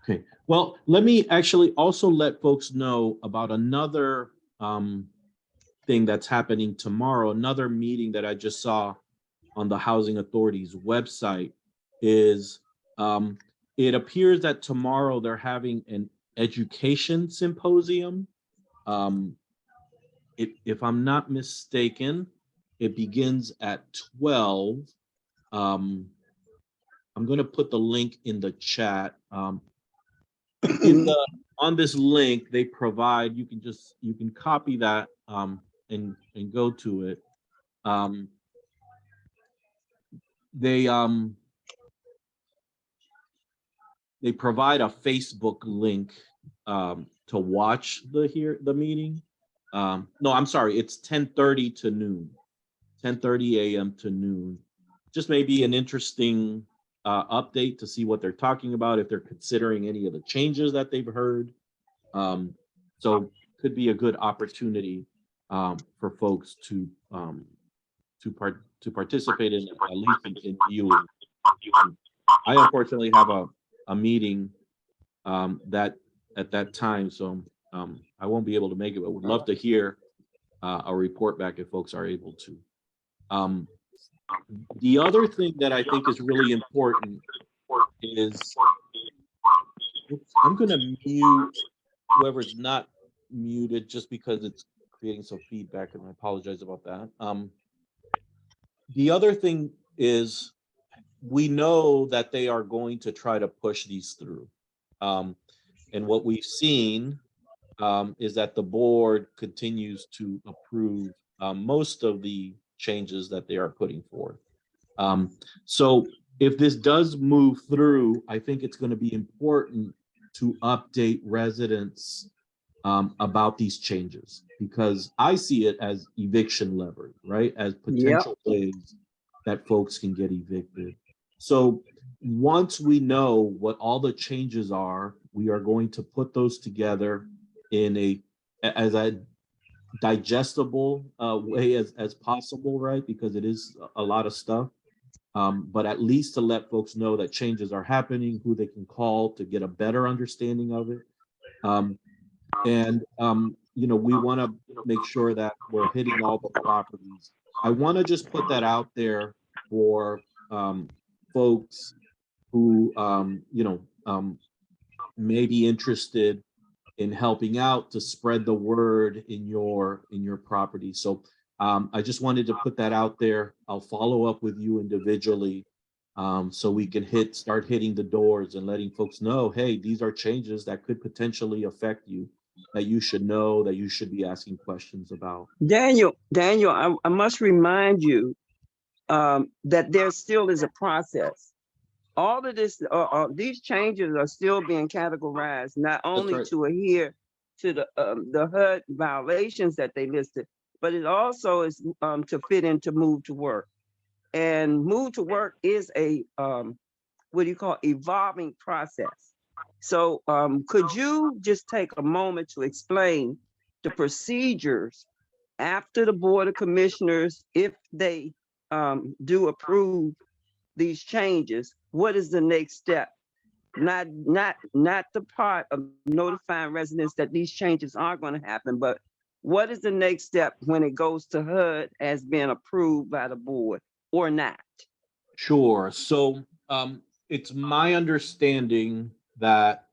Okay, well, let me actually also let folks know about another thing that's happening tomorrow. Another meeting that I just saw on the Housing Authority's website is it appears that tomorrow they're having an education symposium. If I'm not mistaken, it begins at 12. I'm going to put the link in the chat. On this link, they provide, you can copy that and go to it. They provide a Facebook link to watch the meeting. No, I'm sorry, it's 10:30 to noon, 10:30 a.m. to noon. Just maybe an interesting update to see what they're talking about, if they're considering any of the changes that they've heard. So could be a good opportunity for folks to participate in, at least in viewing. I unfortunately have a meeting that at that time, so I won't be able to make it, but would love to hear a report back if folks are able to. The other thing that I think is really important is, I'm going to mute whoever's not muted just because it's creating some feedback, and I apologize about that. The other thing is, we know that they are going to try to push these through. And what we've seen is that the board continues to approve most of the changes that they are putting forth. So if this does move through, I think it's going to be important to update residents about these changes, because I see it as eviction leverage, right? As potential ways that folks can get evicted. So once we know what all the changes are, we are going to put those together in as a digestible way as possible, right? Because it is a lot of stuff. But at least to let folks know that changes are happening, who they can call to get a better understanding of it. We want to make sure that we're hitting all the properties. I want to just put that out there for folks who may be interested in helping out to spread the word in your property. So I just wanted to put that out there. I'll follow up with you individually so we can start hitting the doors and letting folks know, hey, these are changes that could potentially affect you, that you should know, that you should be asking questions about. Daniel, I must remind you that there still is a process. All of this, these changes are still being categorized, not only to adhere to the HUD violations that they listed, but it also is to fit into move to work. And move to work is a evolving process. So could you just take a moment to explain the procedures after the Board of Commissioners, if they do approve these changes? What is the next step? Not the part of notifying residents that these changes are going to happen, but what is the next step when it goes to HUD as being approved by the board or not? Sure. So it's my understanding that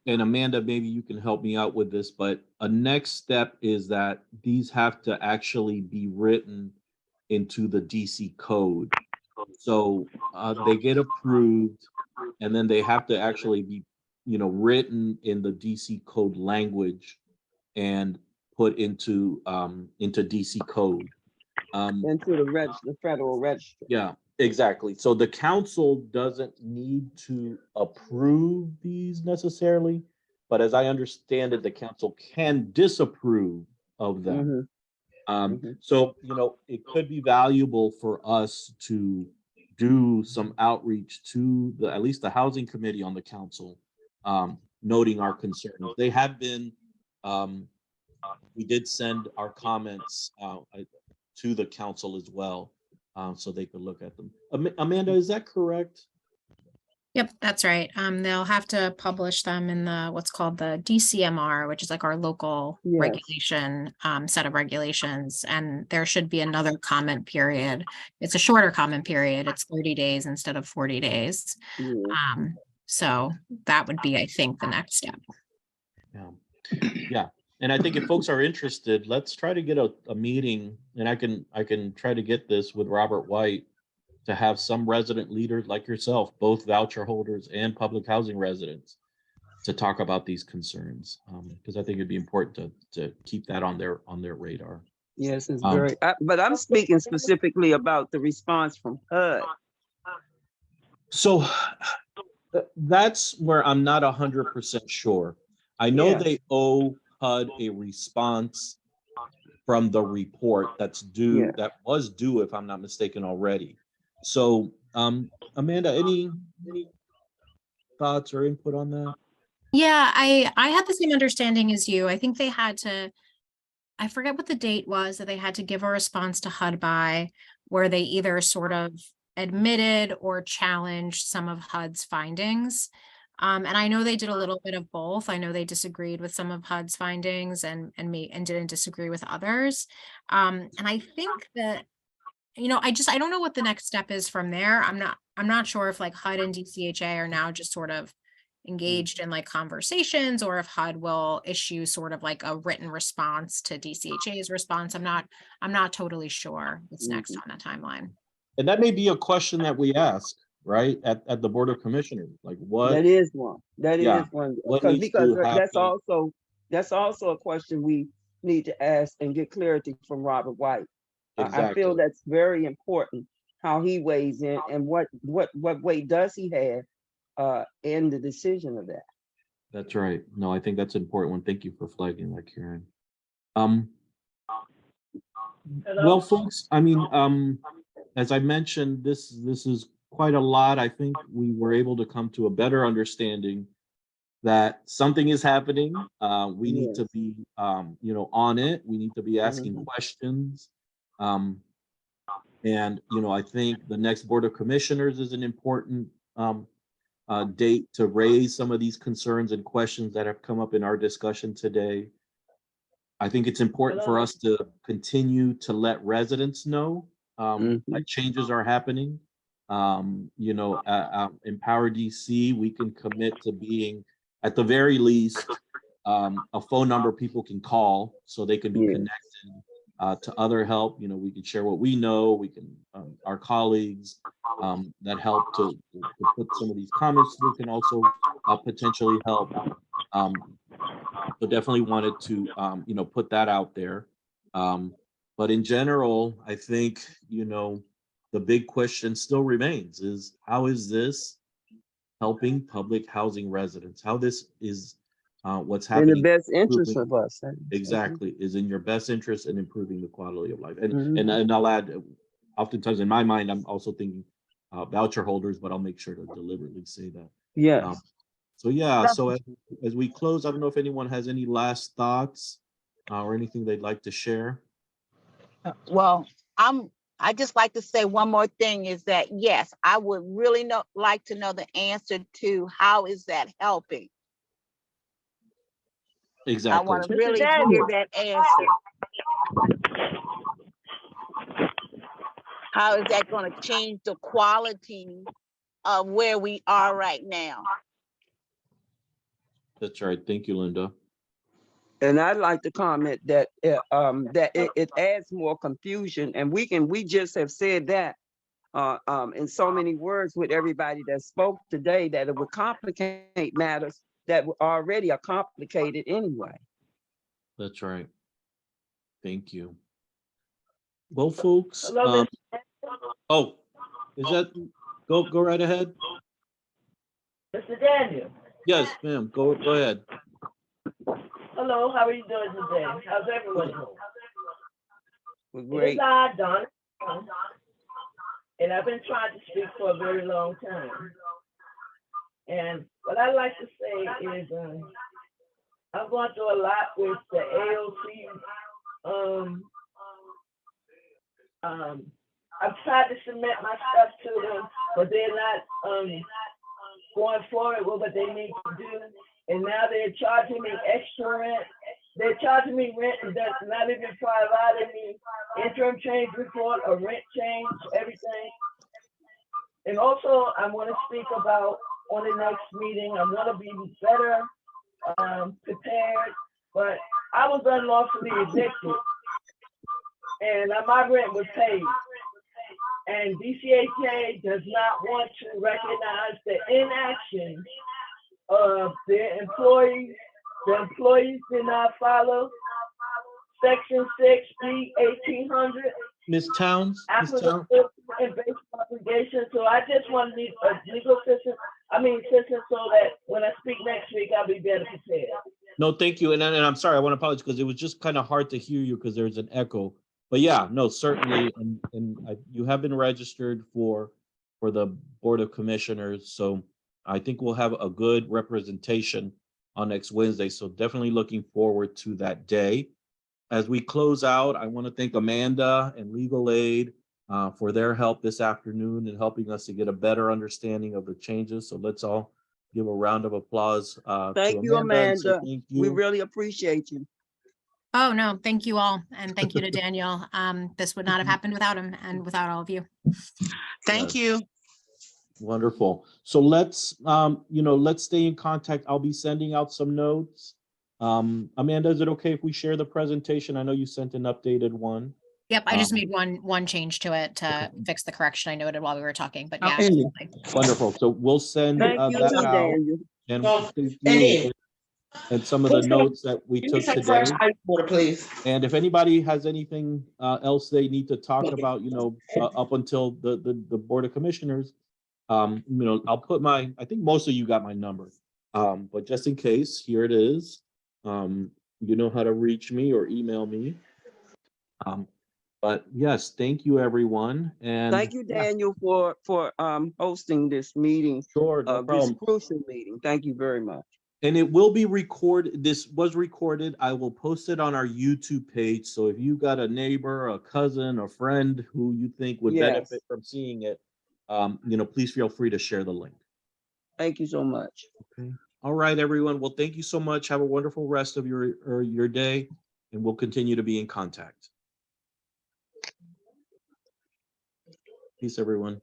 and Amanda, maybe you can help me out with this, but a next step is that these have to actually be written into the DC code. So they get approved, and then they have to actually be, written in the DC code language and put into DC code. Into the federal register. Yeah, exactly. So the council doesn't need to approve these necessarily, but as I understand it, the council can disapprove of them. So, it could be valuable for us to do some outreach to at least the housing committee on the council, noting our concerns. They have been, we did send our comments to the council as well, so they could look at them. Amanda, is that correct? Yep, that's right. They'll have to publish them in the what's called the DCMR, which is like our local regulation set of regulations. And there should be another comment period. It's a shorter comment period. It's 30 days instead of 40 days. So that would be, I think, the next step. Yeah. And I think if folks are interested, let's try to get a meeting, and I can try to get this with Robert White, to have some resident leaders like yourself, both voucher holders and public housing residents, to talk about these concerns, because I think it'd be important to keep that on their radar. Yes, it's very. But I'm speaking specifically about the response from HUD. So that's where I'm not 100% sure. I know they owe HUD a response from the report that's due, that was due, if I'm not mistaken, already. So, Amanda, any thoughts or input on that? Yeah, I had the same understanding as you. I think they had to, I forget what the date was, that they had to give a response to HUD by, where they either sort of admitted or challenged some of HUD's findings. And I know they did a little bit of both. I know they disagreed with some of HUD's findings and didn't disagree with others. And I think that, I don't know what the next step is from there. I'm not sure if like HUD and DCHA are now just sort of engaged in like conversations, or if HUD will issue sort of like a written response to DCHA's response. I'm not totally sure what's next on the timeline. And that may be a question that we ask, right, at the Board of Commissioners, like what? That is one. That is one. Because that's also a question we need to ask and get clarity from Robert White. Exactly. I feel that's very important, how he weighs in and what weight does he have in the decision of that. That's right. No, I think that's an important one. Thank you for flagging that, Karen. Well, folks, I mean, as I mentioned, this is quite a lot. I think we were able to come to a better understanding that something is happening. We need to be, on it. We need to be asking questions. And, I think the next Board of Commissioners is an important date to raise some of these concerns and questions that have come up in our discussion today. I think it's important for us to continue to let residents know that changes are happening. Empower DC, we can commit to being, at the very least, a phone number people can call so they can be connected to other help. We can share what we know. We can, our colleagues that help to put some of these comments through can also potentially help. So definitely wanted to, put that out there. But in general, I think, the big question still remains is, how is this helping public housing residents? How this is what's happening in the best interest of us. Exactly, is in your best interest in improving the quality of life. And I'll add, oftentimes in my mind, I'm also thinking voucher holders, but I'll make sure to deliberately say that. Yeah. So as we close, I don't know if anyone has any last thoughts or anything they'd like to share. Well, I just like to say one more thing is that, yes, I would really like to know the answer to how is that helping? Exactly. I want to really hear that answer. How is that going to change the quality of where we are right now? That's right. Thank you, Linda. And I'd like to comment that it adds more confusion, and we just have said that in so many words with everybody that spoke today, that it would complicate matters that already are complicated anyway. That's right. Thank you. Well, folks, Hello, oh, is that, go right ahead? Mr. Daniel. Yes, ma'am, go ahead. Hello, how are you doing today? How's everyone doing? Well, It great. is I, Donna, and I've been trying to speak for a very long time. And what I like to say is, I've gone through a lot with the AOC. I've tried to submit my stuff to them, but they're not going forward with what they need to do. And now they're charging me extra rent. They're charging me rent and that's not even providing me interim change report or rent change, everything. And also, I want to speak about on the next meeting, I want to be better prepared, but I was unlawfully evicted and my rent was paid. And DCHA does not want to recognize the inaction of their employees. The employees did not follow Section 6B 1800. Ms. Towns? Ms. After Towns? the and basic obligation. So I just want to need a legal assistance. So that when I speak next week, I'll be better prepared. No, thank you. And I'm sorry, I want to apologize because it was just kind of hard to hear you because there's an echo. But yeah, no, certainly. You have been registered for the Board of Commissioners. So I think we'll have a good representation on next Wednesday. So definitely looking forward to that day. As we close out, I want to thank Amanda and Legal Aid for their help this afternoon in helping us to get a better understanding of the changes. So let's all give a round of applause. Thank to you, Amanda. And say Amanda. thank We you. really appreciate you. Oh, no, thank you all. And thank you to Daniel. This would not have happened without him and without all of you. Thank Yes. you. Wonderful. So let's, let's stay in contact. I'll be sending out some notes. Amanda, is it okay if we share the presentation? I know you sent an updated one. Yep, I just made one change to it to fix the correction I noted while we were talking, but yeah. Okay. absolutely. Wonderful. So we'll send Thank you, that out. Daniel. And Well, thank Eddie. you. And some of the notes that we Give me took some today. fresh ice water, please. And if anybody has anything else they need to talk about, up until the Board of Commissioners, I'll put I think most of you got my number, but just in case, here it is. You know how to reach me or email me. But yes, thank you, everyone. And Thank you, Daniel, for hosting this meeting, sure, no this problem. crucial meeting. Thank you very much. And it will be recorded. This was recorded. I will post it on our YouTube page. So if you got a neighbor, a cousin, a friend who you think would benefit from seeing it, please feel free to share the link. Thank you so much. Okay. All right, everyone. Well, thank you so much. Have a wonderful rest of your day, and we'll continue to be in contact. Peace, everyone.